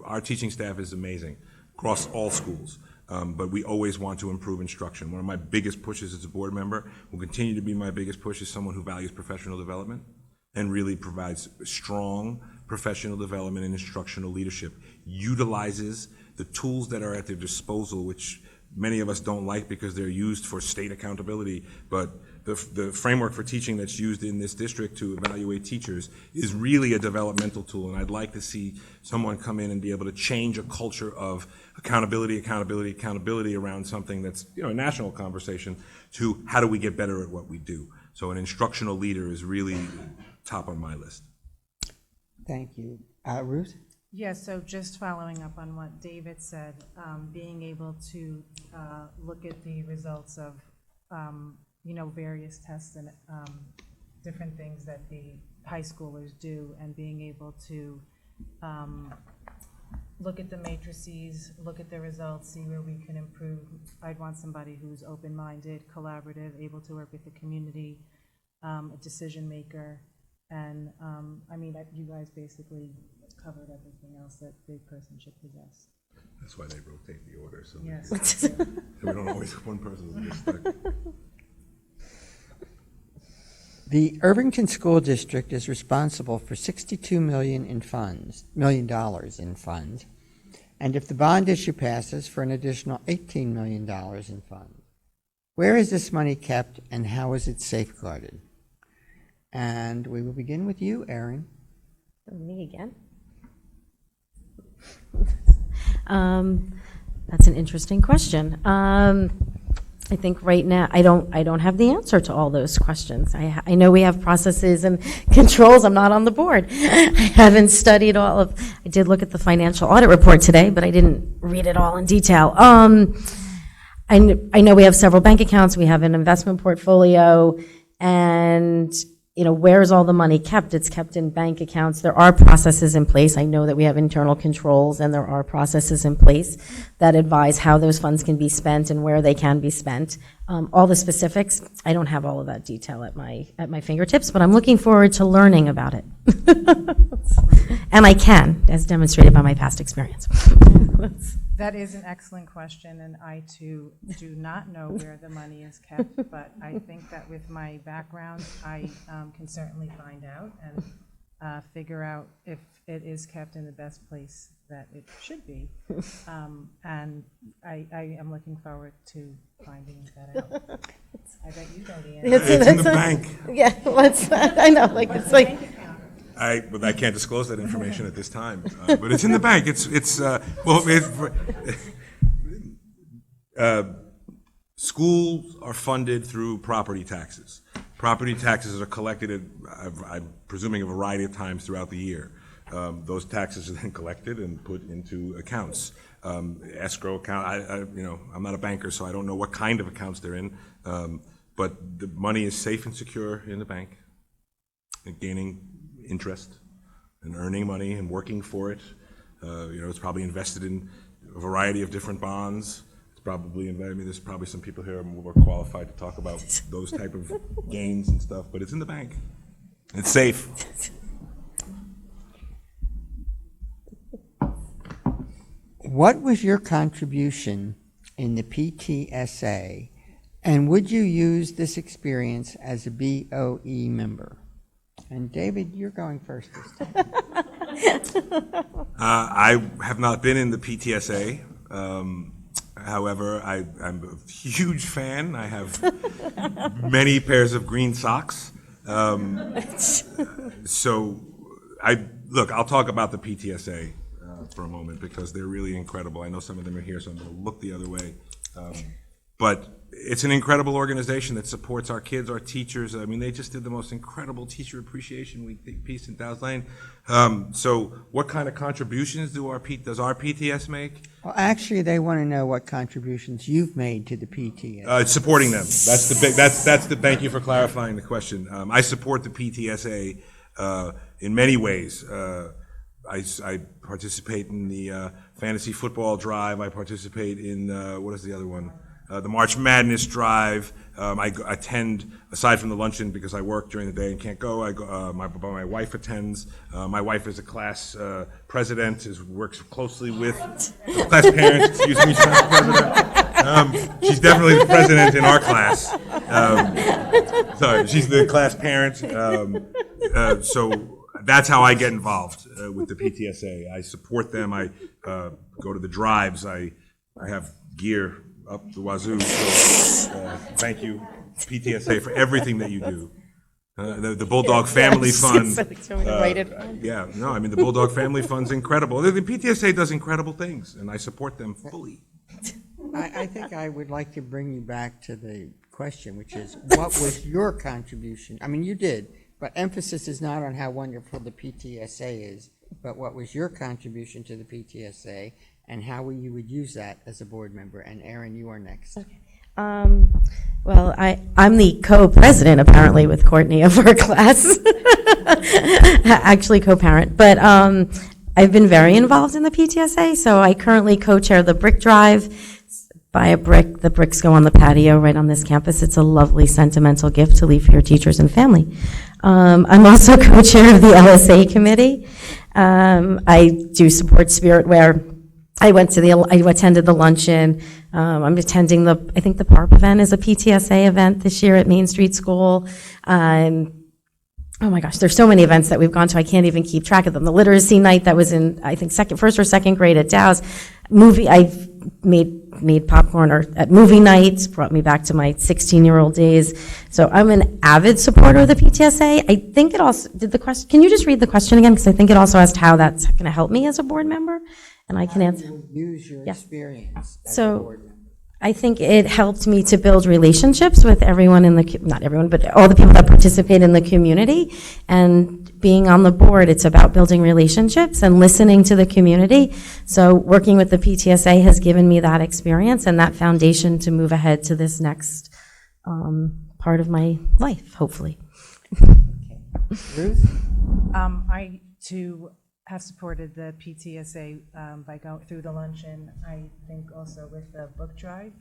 our teaching staff is amazing across all schools. But we always want to improve instruction. One of my biggest pushes as a board member, will continue to be my biggest push, is someone who values professional development and really provides strong professional development and instructional leadership, utilizes the tools that are at their disposal, which many of us don't like because they're used for state accountability, but the framework for teaching that's used in this district to evaluate teachers is really a developmental tool, and I'd like to see someone come in and be able to change a culture of accountability around something that's, a national conversation, to how do we get better at what we do. So an instructional leader is really top on my list. Thank you. Ruth? Yes, so just following up on what David said, being able to look at the results of various tests and different things that the high schoolers do, and being able to look at the matrices, look at the results, see where we can improve. I'd want somebody who's open-minded, collaborative, able to work with the community, a decision maker, and you guys basically covered everything else that the person should possess. That's why they rotate the order, so Yes. we don't always have one person who gets stuck. The Irvington School District is responsible for $62 million in funds, and if the bond issue passes, for an additional $18 million in funds. Where is this money kept, and how is it safeguarded? And we will begin with you, Erin. Me again? That's an interesting question. I think right now, I don't have the answer to all those questions. I know we have processes and controls. I'm not on the board. I haven't studied I did look at the financial audit report today, but I didn't read it all in detail. I know we have several bank accounts. We have an investment portfolio, and where's all the money kept? It's kept in bank accounts. There are processes in place. I know that we have internal controls, and there are processes in place that advise how those funds can be spent and where they can be spent. All the specifics, I don't have all of that detail at my fingertips, but I'm looking forward to learning about it. And I can, as demonstrated by my past experience. That is an excellent question, and I too do not know where the money is kept, but I think that with my background, I can certainly find out and figure out if it is kept in the best place that it should be. And I am looking forward to finding that out. I bet you know the answer. It's in the bank. Yeah, I know, it's like. But I can't disclose that information at this time. But it's in the bank. Schools are funded through property taxes. Property taxes are collected I'm presuming a variety of times throughout the year. Those taxes are then collected and put into accounts. Escrow account. I'm not a banker, so I don't know what kind of accounts they're in. but the money is safe and secure in the bank, and gaining interest and earning money and working for it. It's probably invested in a variety of different bonds. It's probably, there's probably some people here more qualified to talk about those type of gains and stuff, but it's in the bank. It's safe. What was your contribution in the PTSA, and would you use this experience as a BoE member? And David, you're going first this time. I have not been in the PTSA. However, I'm a huge fan. I have many pairs of green socks. So I'll talk about the PTSA for a moment because they're really incredible. I know some of them are here, so I'm going to look the other way. But it's an incredible organization that supports our kids, our teachers. I mean, they just did the most incredible Teacher Appreciation Week piece in Dow's Lane. So what kind of contributions does our PTS make? Well, actually, they want to know what contributions you've made to the PTSA. Supporting them. That's the thank you for clarifying the question. I support the PTSA in many ways. I participate in the fantasy football drive. I participate in, what is the other one? The March Madness drive. I attend, aside from the luncheon, because I work during the day and can't go. My wife attends. My wife is a class president, works closely with class parents. Excuse me, class president. She's definitely the president in our class. Sorry, she's the class parent. So that's how I get involved with the PTSA. I support them. I go to the drives. I have gear up the wazoo. So thank you, PTSA, for everything that you do. The Bulldog Family Fund. The Bulldog Family Fund's incredible. The PTSA does incredible things, and I support them fully. I think I would like to bring you back to the question, which is, what was your contribution? I mean, you did, but emphasis is not on how wonderful the PTSA is, but what was your contribution to the PTSA and how you would use that as a board member? And Erin, you are next. Okay. Well, I'm the co-president, apparently, with Courtney of our class. Actually, co-parent. But I've been very involved in the PTSA, so I currently co-chair the brick drive. Buy a brick, the bricks go on the patio right on this campus. It's a lovely sentimental gift to leave for your teachers and family. I'm also co-chair of the LSA committee. I do support Spirit Wear. I attended the luncheon. I'm attending I think the PARP event is a PTSA event this year at Main Street School. Oh my gosh, there's so many events that we've gone to, I can't even keep track of them. The literacy night that was in, I think, first or second grade at Dow's. I've made popcorn at movie nights, brought me back to my 16-year-old days. So I'm an avid supporter of the PTSA. I think it also, can you just read the question again? Because I think it also asked how that's going to help me as a board member, and I can answer. Use your experience as a So board member. I think it helped me to build relationships with everyone not everyone, but all the people that participate in the community. And being on the board, it's about building relationships and listening to the community. So working with the PTSA has given me that experience and that foundation to move ahead to this next part of my life, hopefully. Ruth? I, too, have supported the PTSA by going through the luncheon. I think also with the book drive.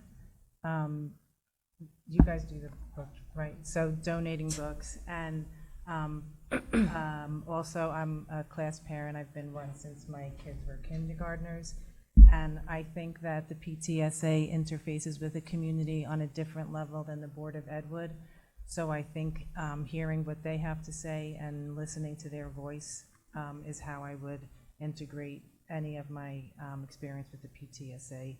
You guys do the book, right? So donating books. And also I'm a class parent. I've been one since my kids were kindergartners. And I think that the PTSA interfaces with the community on a different level than the Board of Ed would. So I think hearing what they have to say and listening to their voice is how I would integrate any of my experience with the PTSA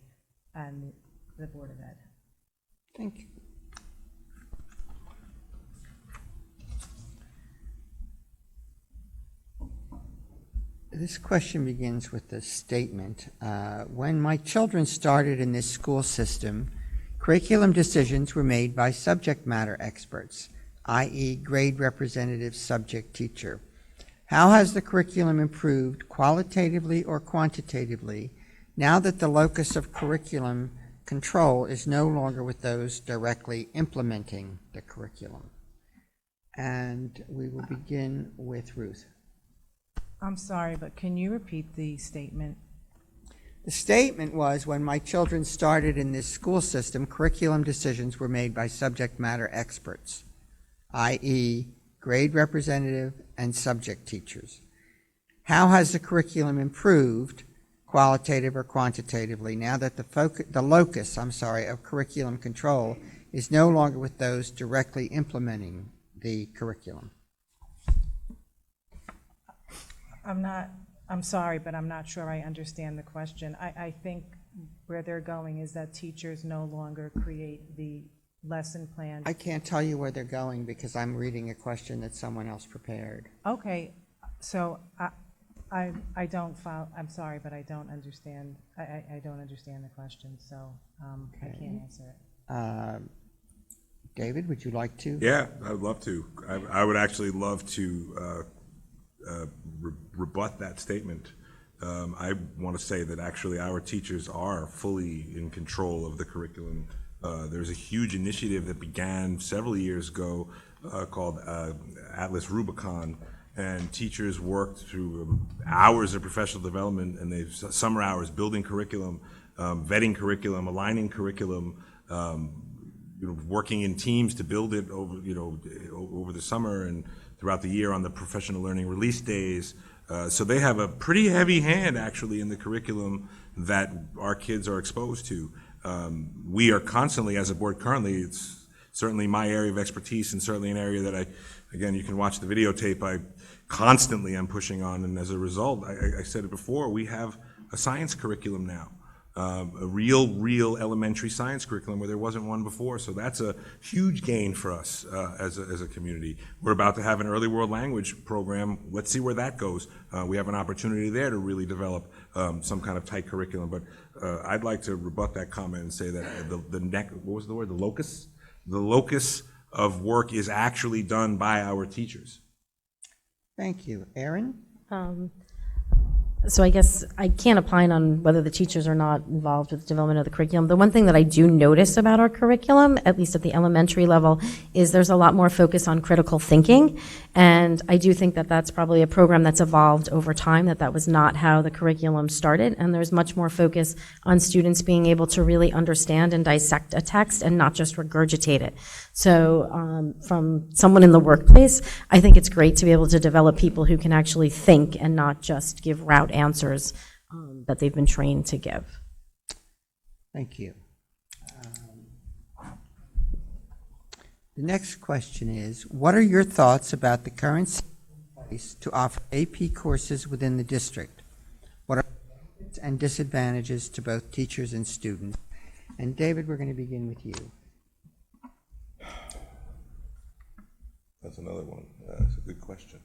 and the Board of Ed. Thank you. This question begins with a statement. When my children started in this school system, curriculum decisions were made by subject matter experts, i.e. grade representative subject teacher. How has the curriculum improved qualitatively or quantitatively now that the locus of curriculum control is no longer with those directly implementing the curriculum. And we will begin with Ruth. I'm sorry, but can you repeat the statement? The statement was, when my children started in this school system, curriculum decisions were made by subject matter experts, i.e. grade representative and subject teachers. How has the curriculum improved, qualitative or quantitatively, now that the locus of curriculum control is no longer with those directly implementing the curriculum? I'm sorry, but I'm not sure I understand the question. I think where they're going is that teachers no longer create the lesson plan. I can't tell you where they're going because I'm reading a question that someone else prepared. Okay, so I don't follow, I'm sorry, but I don't understand, I don't understand the question, so I can't answer it. David, would you like to? Yeah, I would love to. I would actually love to rebut that statement. I want to say that actually our teachers are fully in control of the curriculum. There's a huge initiative that began several years ago called Atlas Rubicon, and teachers worked through hours of professional development, and they've summer hours building curriculum, vetting curriculum, aligning curriculum, working in teams to build it over the summer and throughout the year on the professional learning release days. So they have a pretty heavy hand actually in the curriculum that our kids are exposed to. We are constantly, as a board currently, it's certainly my area of expertise and certainly an area that again, you can watch the videotape, I constantly am pushing on, and as a result, I said it before, we have a science curriculum now. A real elementary science curriculum where there wasn't one before. So that's a huge gain for us as a community. We're about to have an early world language program. Let's see where that goes. We have an opportunity there to really develop some kind of tight curriculum. But I'd like to rebut that comment and say that what was the word? The locus? The locus of work is actually done by our teachers. Thank you. Erin? So I guess I can't opine on whether the teachers are not involved with the development of the curriculum. The one thing that I do notice about our curriculum, at least at the elementary level, is there's a lot more focus on critical thinking. And I do think that that's probably a program that's evolved over time, that was not how the curriculum started. And there's much more focus on students being able to really understand and dissect a text and not just regurgitate it. So from someone in the workplace, I think it's great to be able to develop people who can actually think and not just give route answers that they've been trained to give. Thank you. The next question is, what are your thoughts about the current system in place to offer AP courses within the district? What are the benefits and disadvantages to both teachers and students? And David, we're going to begin with you. That's another one. That's a good question.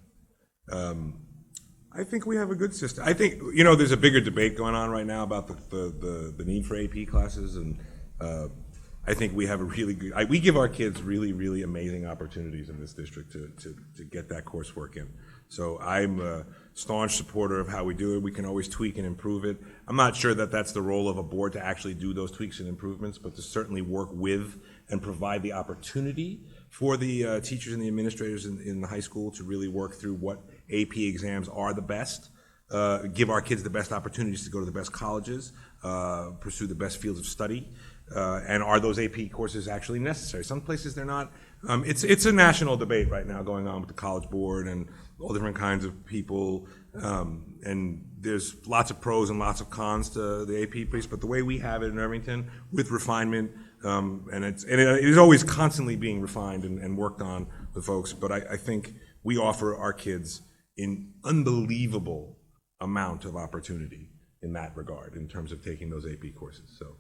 I think we have a good system. I think, there's a bigger debate going on right now about the need for AP classes, and I think we have a really good, we give our kids really, really amazing opportunities in this district to get that coursework in. So I'm a staunch supporter of how we do it. We can always tweak and improve it. I'm not sure that that's the role of a board to actually do those tweaks and improvements, but to certainly work with and provide the opportunity for the teachers and the administrators in the high school to really work through what AP exams are the best, give our kids the best opportunities to go to the best colleges, pursue the best fields of study, and are those AP courses actually necessary? Some places they're not. It's a national debate right now going on with the College Board and all different kinds of people, and there's lots of pros and lots of cons to the AP piece, but the way we have it in Irvington, with refinement, and it is always constantly being refined and worked on with folks, but I think we offer our kids an unbelievable amount of opportunity in that regard in terms of taking those AP courses. So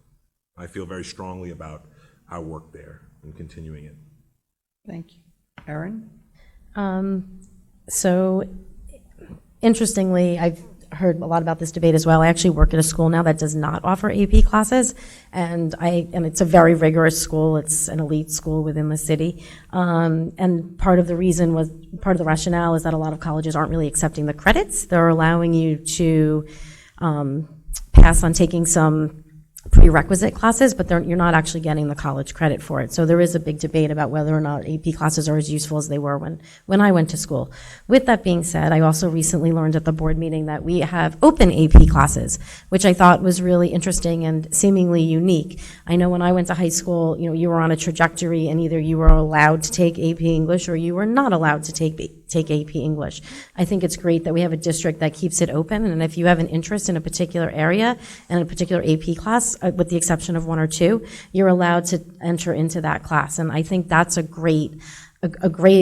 I feel very strongly about our work there and continuing it. Thank you. Erin? So interestingly, I've heard a lot about this debate as well. I actually work at a school now that does not offer AP classes, and it's a very rigorous school. It's an elite school within the city, and part of the rationale is that a lot of colleges aren't really accepting the credits. They're allowing you to pass on taking some prerequisite classes, but you're not actually getting the college credit for it. So there is a big debate about whether or not AP classes are as useful as they were when I went to school. With that being said, I also recently learned at the board meeting that we have open AP classes, which I thought was really interesting and seemingly unique. I know when I went to high school, you were on a trajectory and either you were allowed to take AP English or you were not allowed to take AP English. I think it's great that we have a district that keeps it open, and if you have an interest in a particular area and a particular AP class, with the exception of one or two, you're allowed to enter into that class. And I think that's a great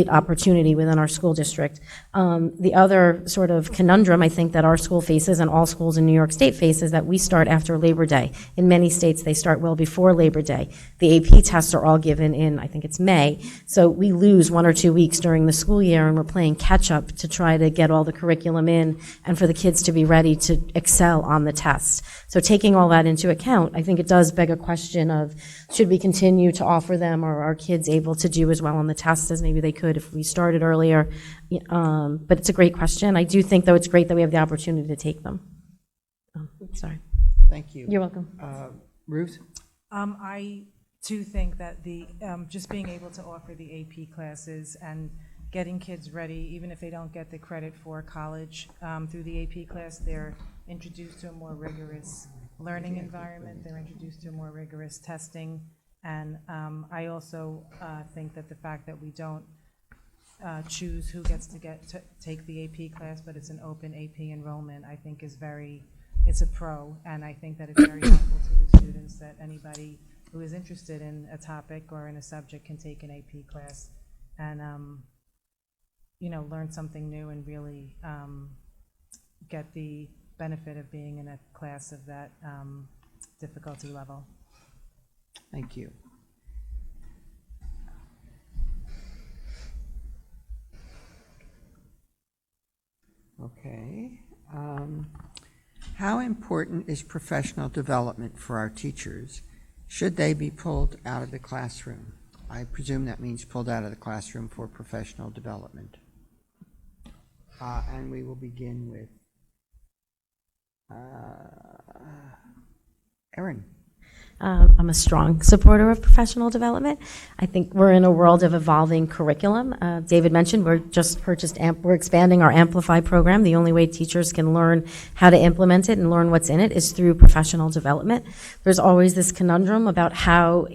opportunity within our school district. The other sort of conundrum I think that our school faces and all schools in New York State face is that we start after Labor Day. In many states, they start well before Labor Day. The AP tests are all given in, I think it's May, so we lose 1 or 2 weeks during the school year, and we're playing catch up to try to get all the curriculum in and for the kids to be ready to excel on the test. So taking all that into account, I think it does beg a question of, should we continue to offer them, or are our kids able to do as well on the test as maybe they could if we started earlier? But it's a great question. I do think, though, it's great that we have the opportunity to take them. Sorry. Thank you. You're welcome. Ruth? I too think that the just being able to offer the AP classes and getting kids ready, even if they don't get the credit for college through the AP class, they're introduced to a more rigorous learning environment. They're introduced to more rigorous testing. And I also think that the fact that we don't choose who gets to take the AP class, but it's an open AP enrollment, I think it's a pro. And I think that it's very helpful to the students that anybody who is interested in a topic or in a subject can take an AP class and, learn something new and really get the benefit of being in a class of that difficulty level. Thank you. Okay. How important is professional development for our teachers? Should they be pulled out of the classroom? I presume that means pulled out of the classroom for professional development. And we will begin with Erin. I'm a strong supporter of professional development. I think we're in a world of evolving curriculum. David mentioned we're expanding our Amplify program. The only way teachers can learn how to implement it and learn what's in it is through professional development. There's always this conundrum about how,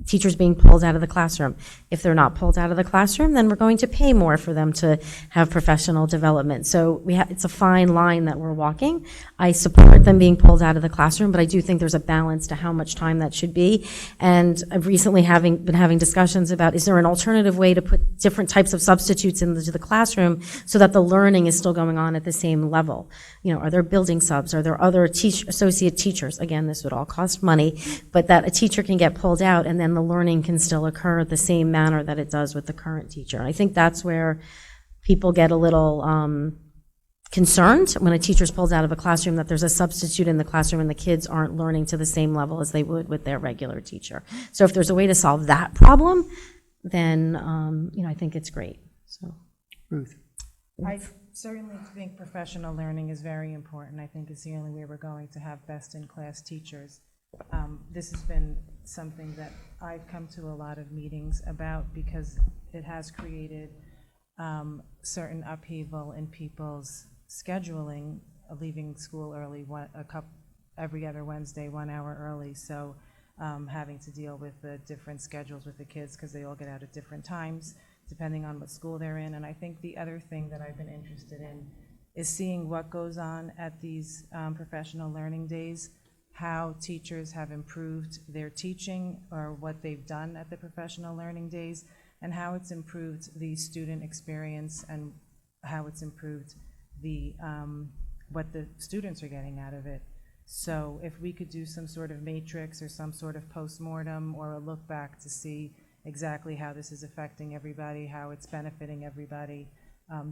teachers being pulled out of the classroom. If they're not pulled out of the classroom, then we're going to pay more for them to have professional development. So it's a fine line that we're walking. I support them being pulled out of the classroom, but I do think there's a balance to how much time that should be. And I've recently been having discussions about, is there an alternative way to put different types of substitutes into the classroom so that the learning is still going on at the same level? Are there building subs? Are there other associate teachers? Again, this would all cost money, but that a teacher can get pulled out and then the learning can still occur the same manner that it does with the current teacher. And I think that's where people get a little concerned when a teacher's pulled out of a classroom, that there's a substitute in the classroom and the kids aren't learning to the same level as they would with their regular teacher. So if there's a way to solve that problem, then I think it's great. So, Ruth. I certainly think professional learning is very important. I think it's the only way we're going to have best-in-class teachers. This has been something that I've come to a lot of meetings about because it has created certain upheaval in people's scheduling, leaving school early, every other Wednesday, 1 hour early. So having to deal with the different schedules with the kids because they all get out at different times, depending on what school they're in. And I think the other thing that I've been interested in is seeing what goes on at these professional learning days, how teachers have improved their teaching or what they've done at the professional learning days, and how it's improved the student experience and how it's improved the what the students are getting out of it. So if we could do some sort of matrix or some sort of postmortem or a look back to see exactly how this is affecting everybody, how it's benefiting everybody,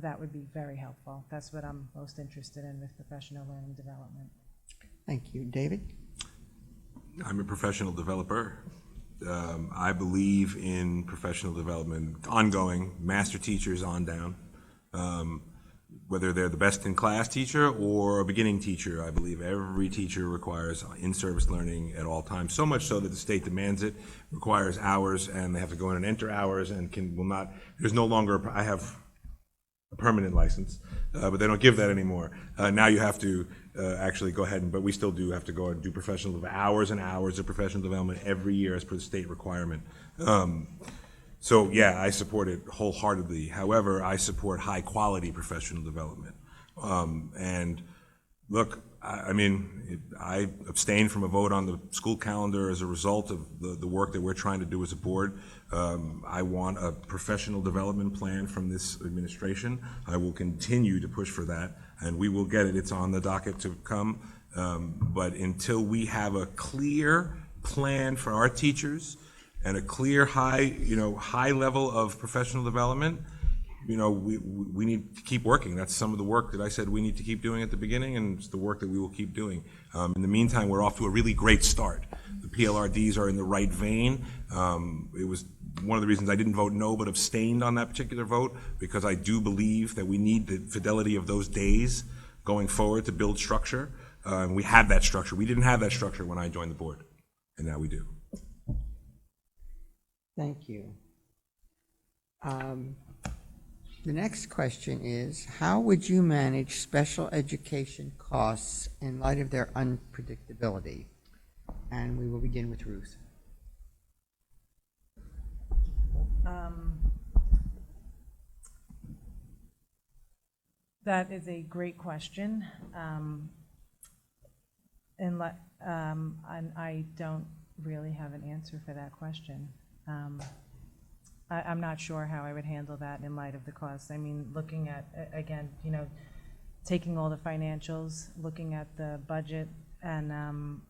that would be very helpful. That's what I'm most interested in with professional learning development. Thank you. David? I'm a professional developer. I believe in professional development, ongoing, master teachers on down. whether they're the best-in-class teacher or a beginning teacher. I believe every teacher requires in-service learning at all times, so much so that the state demands it, requires hours, and they have to go in and enter hours, and there's no longer, I have a permanent license, but they don't give that anymore. Now you have to actually go ahead but we still do have to go and do hours and hours of professional development every year as per the state requirement. So yeah, I support it wholeheartedly. However, I support high-quality professional development. And look, I abstained from a vote on the school calendar as a result of the work that we're trying to do as a board. I want a professional development plan from this administration. I will continue to push for that, and we will get it. It's on the docket to come. But until we have a clear plan for our teachers and a clear high level of professional development, we need to keep working. That's some of the work that I said we need to keep doing at the beginning, and it's the work that we will keep doing. In the meantime, we're off to a really great start. The PLRDs are in the right vein. It was one of the reasons I didn't vote no, but abstained on that particular vote, because I do believe that we need the fidelity of those days going forward to build structure. And we have that structure. We didn't have that structure when I joined the board, and now we do. Thank you. The next question is, how would you manage special education costs in light of their unpredictability? And we will begin with Ruth. That is a great question. And I don't really have an answer for that question. I'm not sure how I would handle that in light of the costs. I mean, looking at, again, taking all the financials, looking at the budget, and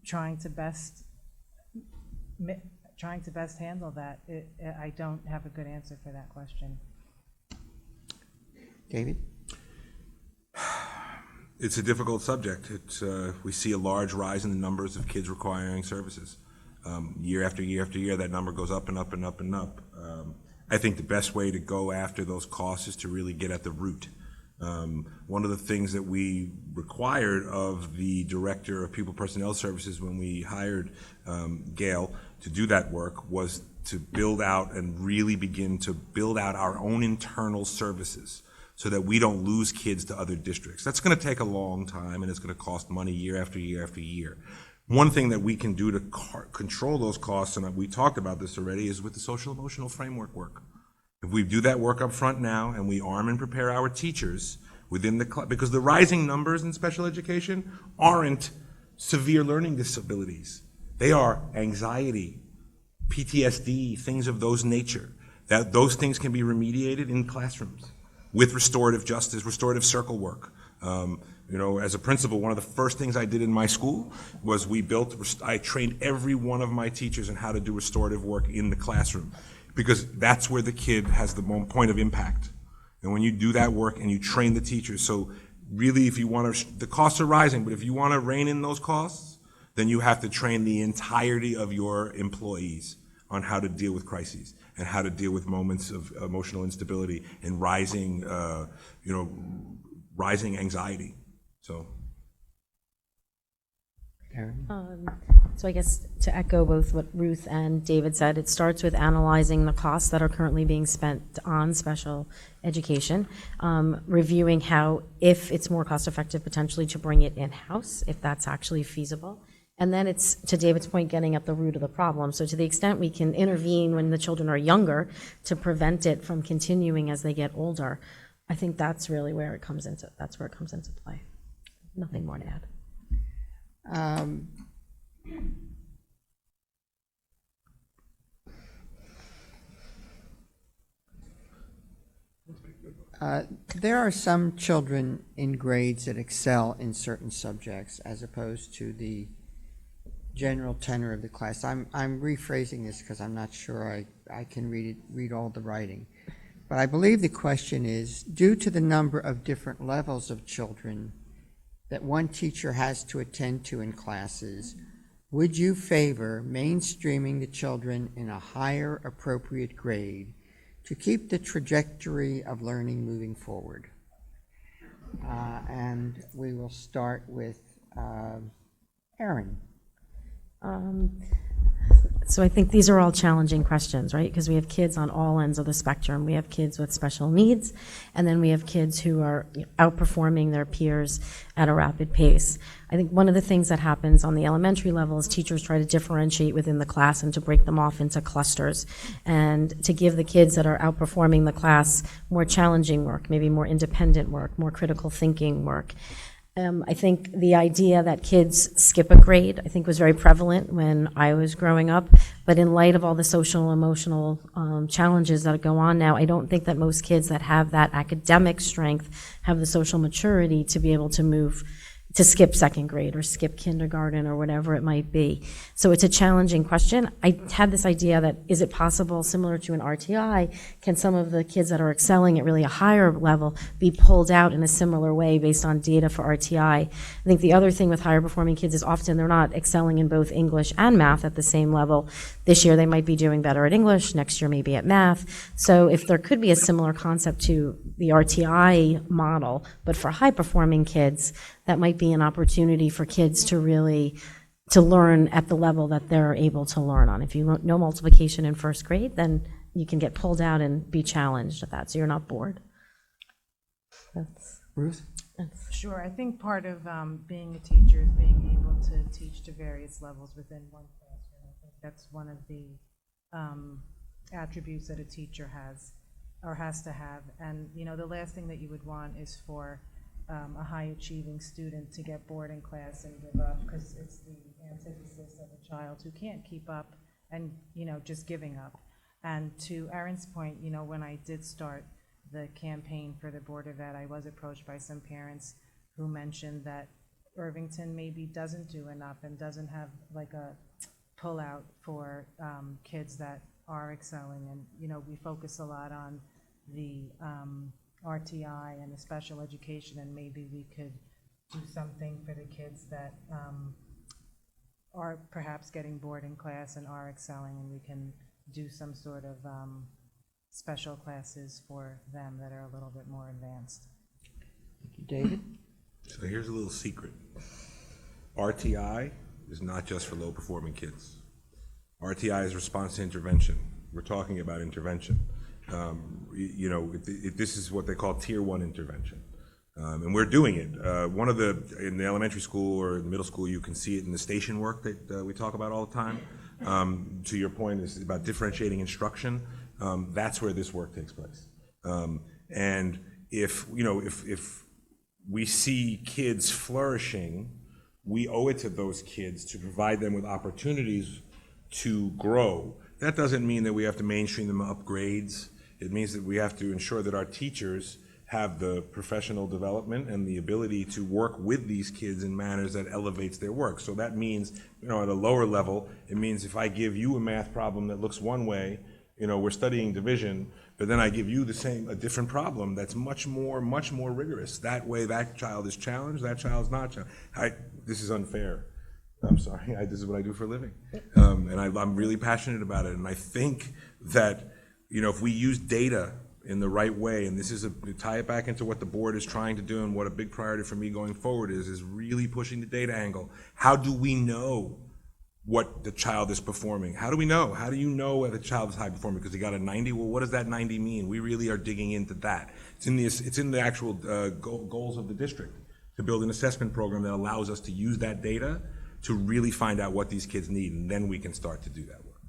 trying to best handle that. I don't have a good answer for that question. David? It's a difficult subject. We see a large rise in the numbers of kids requiring services. Year after year after year, that number goes up and up and up and up. I think the best way to go after those costs is to really get at the root. One of the things that we required of the Director of Pupil Personnel Services when we hired Gail to do that work was to build out and really begin to build out our own internal services so that we don't lose kids to other districts. That's going to take a long time, and it's going to cost money year after year after year. One thing that we can do to control those costs, and we talked about this already, is with the social emotional framework work. If we do that work up front now and we arm and prepare our teachers within because the rising numbers in special education aren't severe learning disabilities. They are anxiety, PTSD, things of those nature. Those things can be remediated in classrooms with restorative justice, restorative circle work. As a principal, one of the first things I did in my school was I trained every one of my teachers in how to do restorative work in the classroom, because that's where the kid has the point of impact. And when you do that work and you train the teachers, so really if you want to, the costs are rising, but if you want to rein in those costs, then you have to train the entirety of your employees on how to deal with crises and how to deal with moments of emotional instability and rising anxiety. So So I guess to echo both what Ruth and David said, it starts with analyzing the costs that are currently being spent on special education, reviewing how, if it's more cost effective potentially to bring it in-house, if that's actually feasible. And then it's, to David's point, getting at the root of the problem. So to the extent we can intervene when the children are younger to prevent it from continuing as they get older, I think that's really where it comes into play. Nothing more to add. There are some children in grades that excel in certain subjects as opposed to the general tenor of the class. I'm rephrasing this because I'm not sure I can read all the writing. But I believe the question is, due to the number of different levels of children that one teacher has to attend to in classes, would you favor mainstreaming the children in a higher appropriate grade to keep the trajectory of learning moving forward? And we will start with Erin. So I think these are all challenging questions, right? Because we have kids on all ends of the spectrum. We have kids with special needs, and then we have kids who are outperforming their peers at a rapid pace. I think one of the things that happens on the elementary level is teachers try to differentiate within the class and to break them off into clusters and to give the kids that are outperforming the class more challenging work, maybe more independent work, more critical thinking work. I think the idea that kids skip a grade, I think, was very prevalent when I was growing up. But in light of all the social and emotional challenges that go on now, I don't think that most kids that have that academic strength have the social maturity to be able to move to skip second grade or skip kindergarten or whatever it might be. So it's a challenging question. I had this idea that, is it possible, similar to an RTI, can some of the kids that are excelling at really a higher level be pulled out in a similar way based on data for RTI? I think the other thing with higher performing kids is often they're not excelling in both English and math at the same level. This year they might be doing better at English, next year maybe at math. So if there could be a similar concept to the RTI model, but for high performing kids, that might be an opportunity for kids to really to learn at the level that they're able to learn on. If you know multiplication in first grade, then you can get pulled out and be challenged at that, so you're not bored. Ruth? Sure, I think part of being a teacher is being able to teach to various levels within one classroom. I think that's one of the attributes that a teacher has or has to have. And you know, the last thing that you would want is for a high-achieving student to get bored in class and give up, because it's the antithesis of a child who can't keep up and, you know, just giving up. And to Erin's point, you know, when I did start the campaign for the Board of Ed, I was approached by some parents who mentioned that Irvington maybe doesn't do enough and doesn't have like a pull-out for kids that are excelling. And, you know, we focus a lot on the RTI and the special education, and maybe we could do something for the kids that are perhaps getting bored in class and are excelling, and we can do some sort of special classes for them that are a little bit more advanced. Thank you, David. So here's a little secret. RTI is not just for low-performing kids. RTI is response to intervention. We're talking about intervention. You know, this is what they call Tier 1 intervention. And we're doing it. In the elementary school or the middle school, you can see it in the station work that we talk about all the time. To your point, this is about differentiating instruction. That's where this work takes place. And if we see kids flourishing, we owe it to those kids to provide them with opportunities to grow. That doesn't mean that we have to mainstream them upgrades. It means that we have to ensure that our teachers have the professional development and the ability to work with these kids in manners that elevates their work. So that means, you know, at a lower level, it means if I give you a math problem that looks one way, you know, we're studying division, but then I give you a different problem that's much more rigorous. That way, that child is challenged, that child's not challenged. This is unfair. I'm sorry, this is what I do for a living. And I'm really passionate about it. And I think that, you know, if we use data in the right way, and this is tie it back into what the board is trying to do and what a big priority for me going forward is really pushing the data angle. How do we know what the child is performing? How do we know? How do you know whether the child is high performing because he got a 90? Well, what does that 90 mean? We really are digging into that. It's in the actual goals of the district to build an assessment program that allows us to use that data to really find out what these kids need, and then we can start to do that work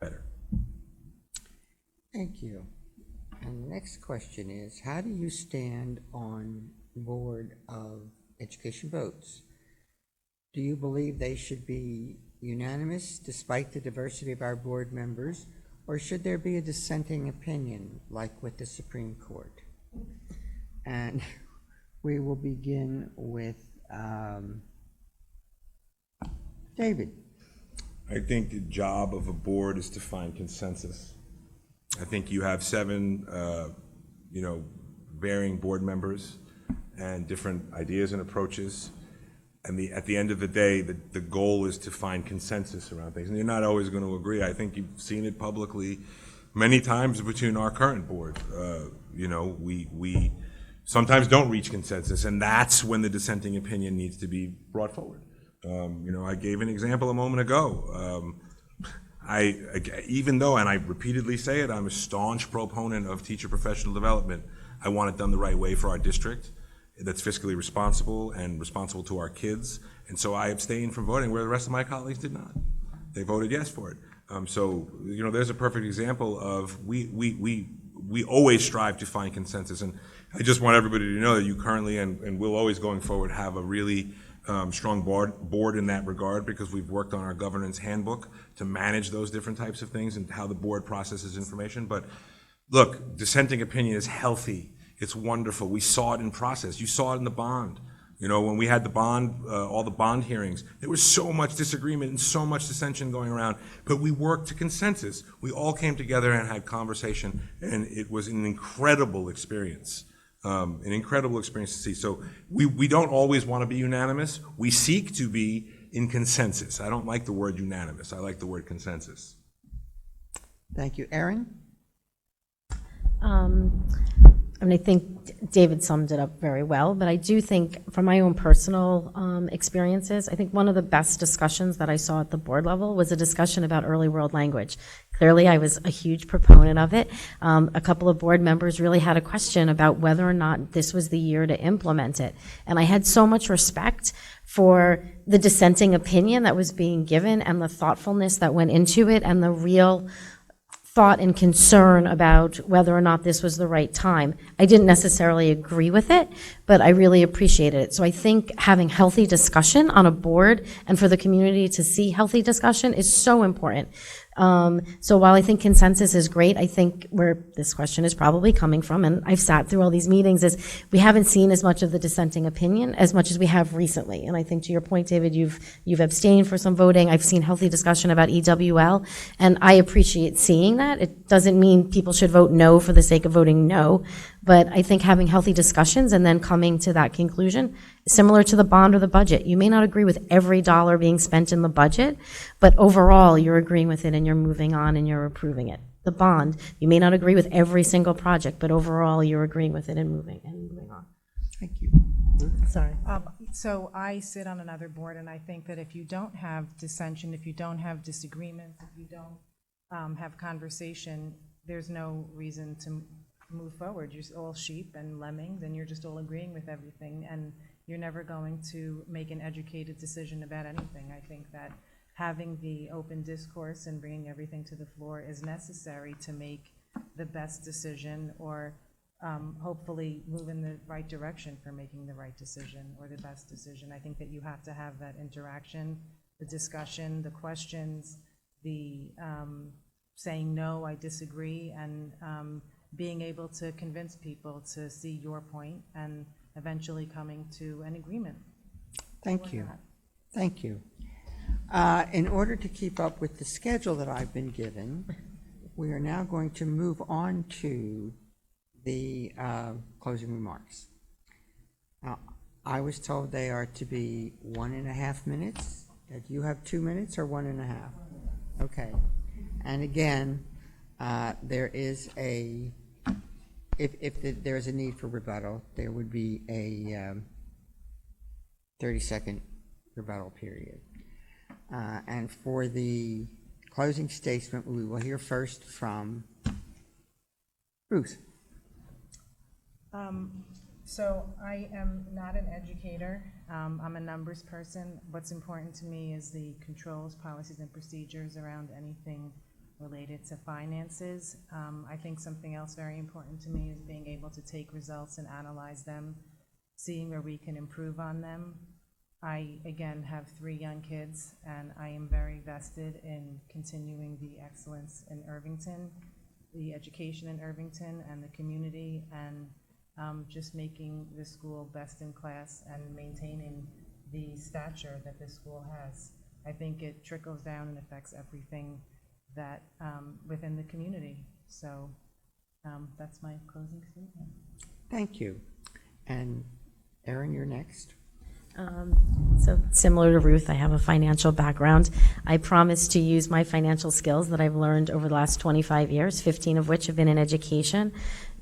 better. Thank you. And the next question is, how do you stand on the Board of Education votes? Do you believe they should be unanimous despite the diversity of our board members, or should there be a dissenting opinion like with the Supreme Court? And we will begin with David. I think the job of a board is to find consensus. I think you have 7, varying board members and different ideas and approaches. And at the end of the day, the goal is to find consensus around things. And you're not always going to agree. I think you've seen it publicly many times between our current board. We sometimes don't reach consensus, and that's when the dissenting opinion needs to be brought forward. I gave an example a moment ago. Even though, and I repeatedly say it, I'm a staunch proponent of teacher professional development, I want it done the right way for our district that's fiscally responsible and responsible to our kids. And so I abstained from voting where the rest of my colleagues did not. They voted yes for it. There's a perfect example of we always strive to find consensus. And I just want everybody to know that you currently and will always going forward have a really strong board in that regard, because we've worked on our governance handbook to manage those different types of things and how the board processes information. But look, dissenting opinion is healthy. It's wonderful. We saw it in process. You saw it in the bond. When we had the bond, all the bond hearings, there was so much disagreement and so much dissension going around, but we worked to consensus. We all came together and had conversation, and it was an incredible experience. To see. So we don't always want to be unanimous. We seek to be in consensus. I don't like the word unanimous. I like the word consensus. Thank you. Erin? I think David summed it up very well, but I do think from my own personal experiences, I think one of the best discussions that I saw at the board level was a discussion about early world language. Clearly, I was a huge proponent of it. A couple of board members really had a question about whether or not this was the year to implement it. And I had so much respect for the dissenting opinion that was being given and the thoughtfulness that went into it and the real thought and concern about whether or not this was the right time. I didn't necessarily agree with it, but I really appreciated it. So I think having healthy discussion on a board and for the community to see healthy discussion is so important. So while I think consensus is great, I think where this question is probably coming from, and I've sat through all these meetings, is we haven't seen as much of the dissenting opinion as much as we have recently. And I think to your point, David, you've abstained for some voting. I've seen healthy discussion about EWL, and I appreciate seeing that. It doesn't mean people should vote no for the sake of voting no, but I think having healthy discussions and then coming to that conclusion, similar to the bond or the budget. You may not agree with every dollar being spent in the budget, but overall you're agreeing with it and you're moving on and you're approving it. The bond, you may not agree with every single project, but overall you're agreeing with it and moving on. Thank you. Sorry. So I sit on another board, and I think that if you don't have dissension, if you don't have disagreement, if you don't have conversation, there's no reason to move forward. You're all sheep and lemmings, and you're just all agreeing with everything, and you're never going to make an educated decision about anything. I think that having the open discourse and bringing everything to the floor is necessary to make the best decision, or hopefully move in the right direction for making the right decision or the best decision. I think that you have to have that interaction, the discussion, the questions, the saying no, I disagree, and being able to convince people to see your point and eventually coming to an agreement. Thank you. Thank you. In order to keep up with the schedule that I've been given, we are now going to move on to the closing remarks. Now, I was told they are to be 1.5 minutes. Do you have 2 minutes or 1.5? Okay. And again, there is a, if there's a need for rebuttal, there would be a 30-second rebuttal period. And for the closing statement, we will hear first from Ruth. So I am not an educator. I'm a numbers person. What's important to me is the controls, policies, and procedures around anything related to finances. I think something else very important to me is being able to take results and analyze them, seeing where we can improve on them. I, again, have 3 young kids, and I am very vested in continuing the excellence in Irvington, the education in Irvington and the community, and just making the school best in class and maintaining the stature that this school has. I think it trickles down and affects everything that within the community. So that's my closing statement. Thank you. And Erin, you're next. So similar to Ruth, I have a financial background. I promise to use my financial skills that I've learned over the last 25 years, 15 of which have been in education,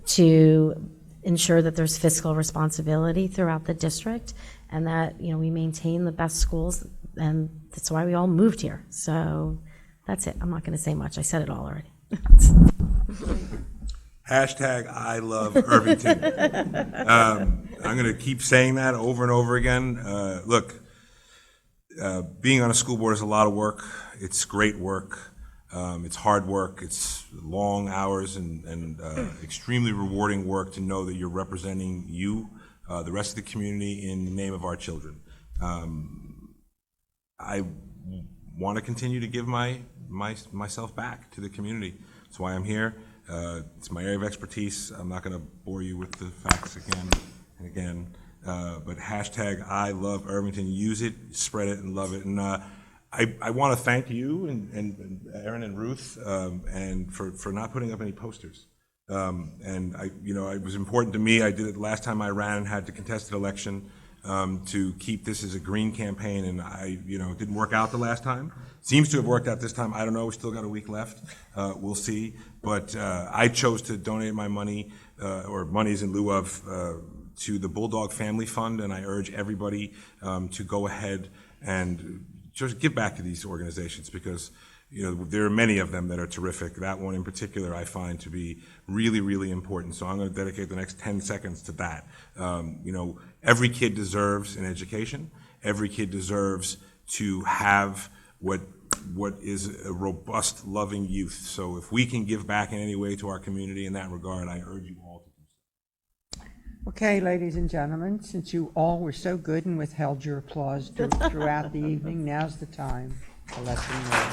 to ensure that there's fiscal responsibility throughout the district, and that, we maintain the best schools, and that's why we all moved here. So that's it. I'm not going to say much. I said it all already. Hashtag I love Irvington. I'm going to keep saying that over and over again. Look, being on a school board is a lot of work. It's great work. It's hard work. It's long hours and extremely rewarding work to know that you're representing you, the rest of the community, in the name of our children. I want to continue to give myself back to the community. That's why I'm here. It's my area of expertise. I'm not going to bore you with the facts again and again. But hashtag I love Irvington. Use it, spread it, and love it. And I want to thank you and Aaron and Ruth and for not putting up any posters. And it was important to me. I did it last time I ran and had to contest an election to keep this as a green campaign, and it didn't work out the last time. Seems to have worked out this time. I don't know. We still got a week left. We'll see. But I chose to donate my money or monies in lieu of to the Bulldog Family Fund, and I urge everybody to go ahead and just give back to these organizations, because there are many of them that are terrific. That one in particular I find to be really, really important. So I'm going to dedicate the next 10 seconds to that. Every kid deserves an education. Every kid deserves to have what is a robust, loving youth. So if we can give back in any way to our community in that regard, I urge you all to do so. Okay, ladies and gentlemen, since you all were so good and withheld your applause throughout the evening, now's the time to let them know.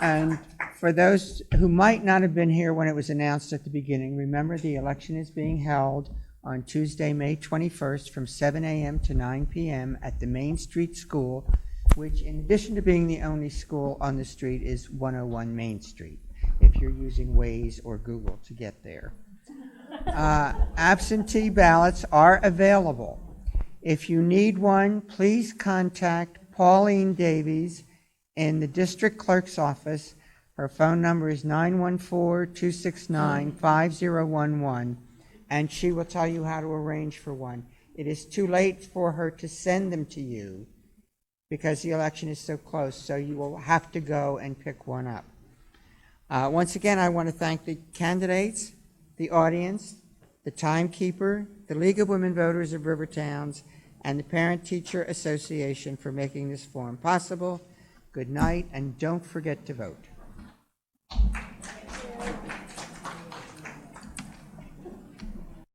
And for those who might not have been here when it was announced at the beginning, remember the election is being held on Tuesday, May 21st from 7 a.m. to 9 p.m. at the Main Street School, which, in addition to being the only school on the street, is 101 Main Street, if you're using Waze or Google to get there. Absentee ballots are available. If you need one, please contact Pauline Davies in the district clerk's office. Her phone number is 914-269-5011, and she will tell you how to arrange for one. It is too late for her to send them to you because the election is so close, so you will have to go and pick one up. Once again, I want to thank the candidates, the audience, the timekeeper, the League of Women Voters of Rivertowns, and the Parent-Teacher Association for making this forum possible. Good night, and don't forget to vote.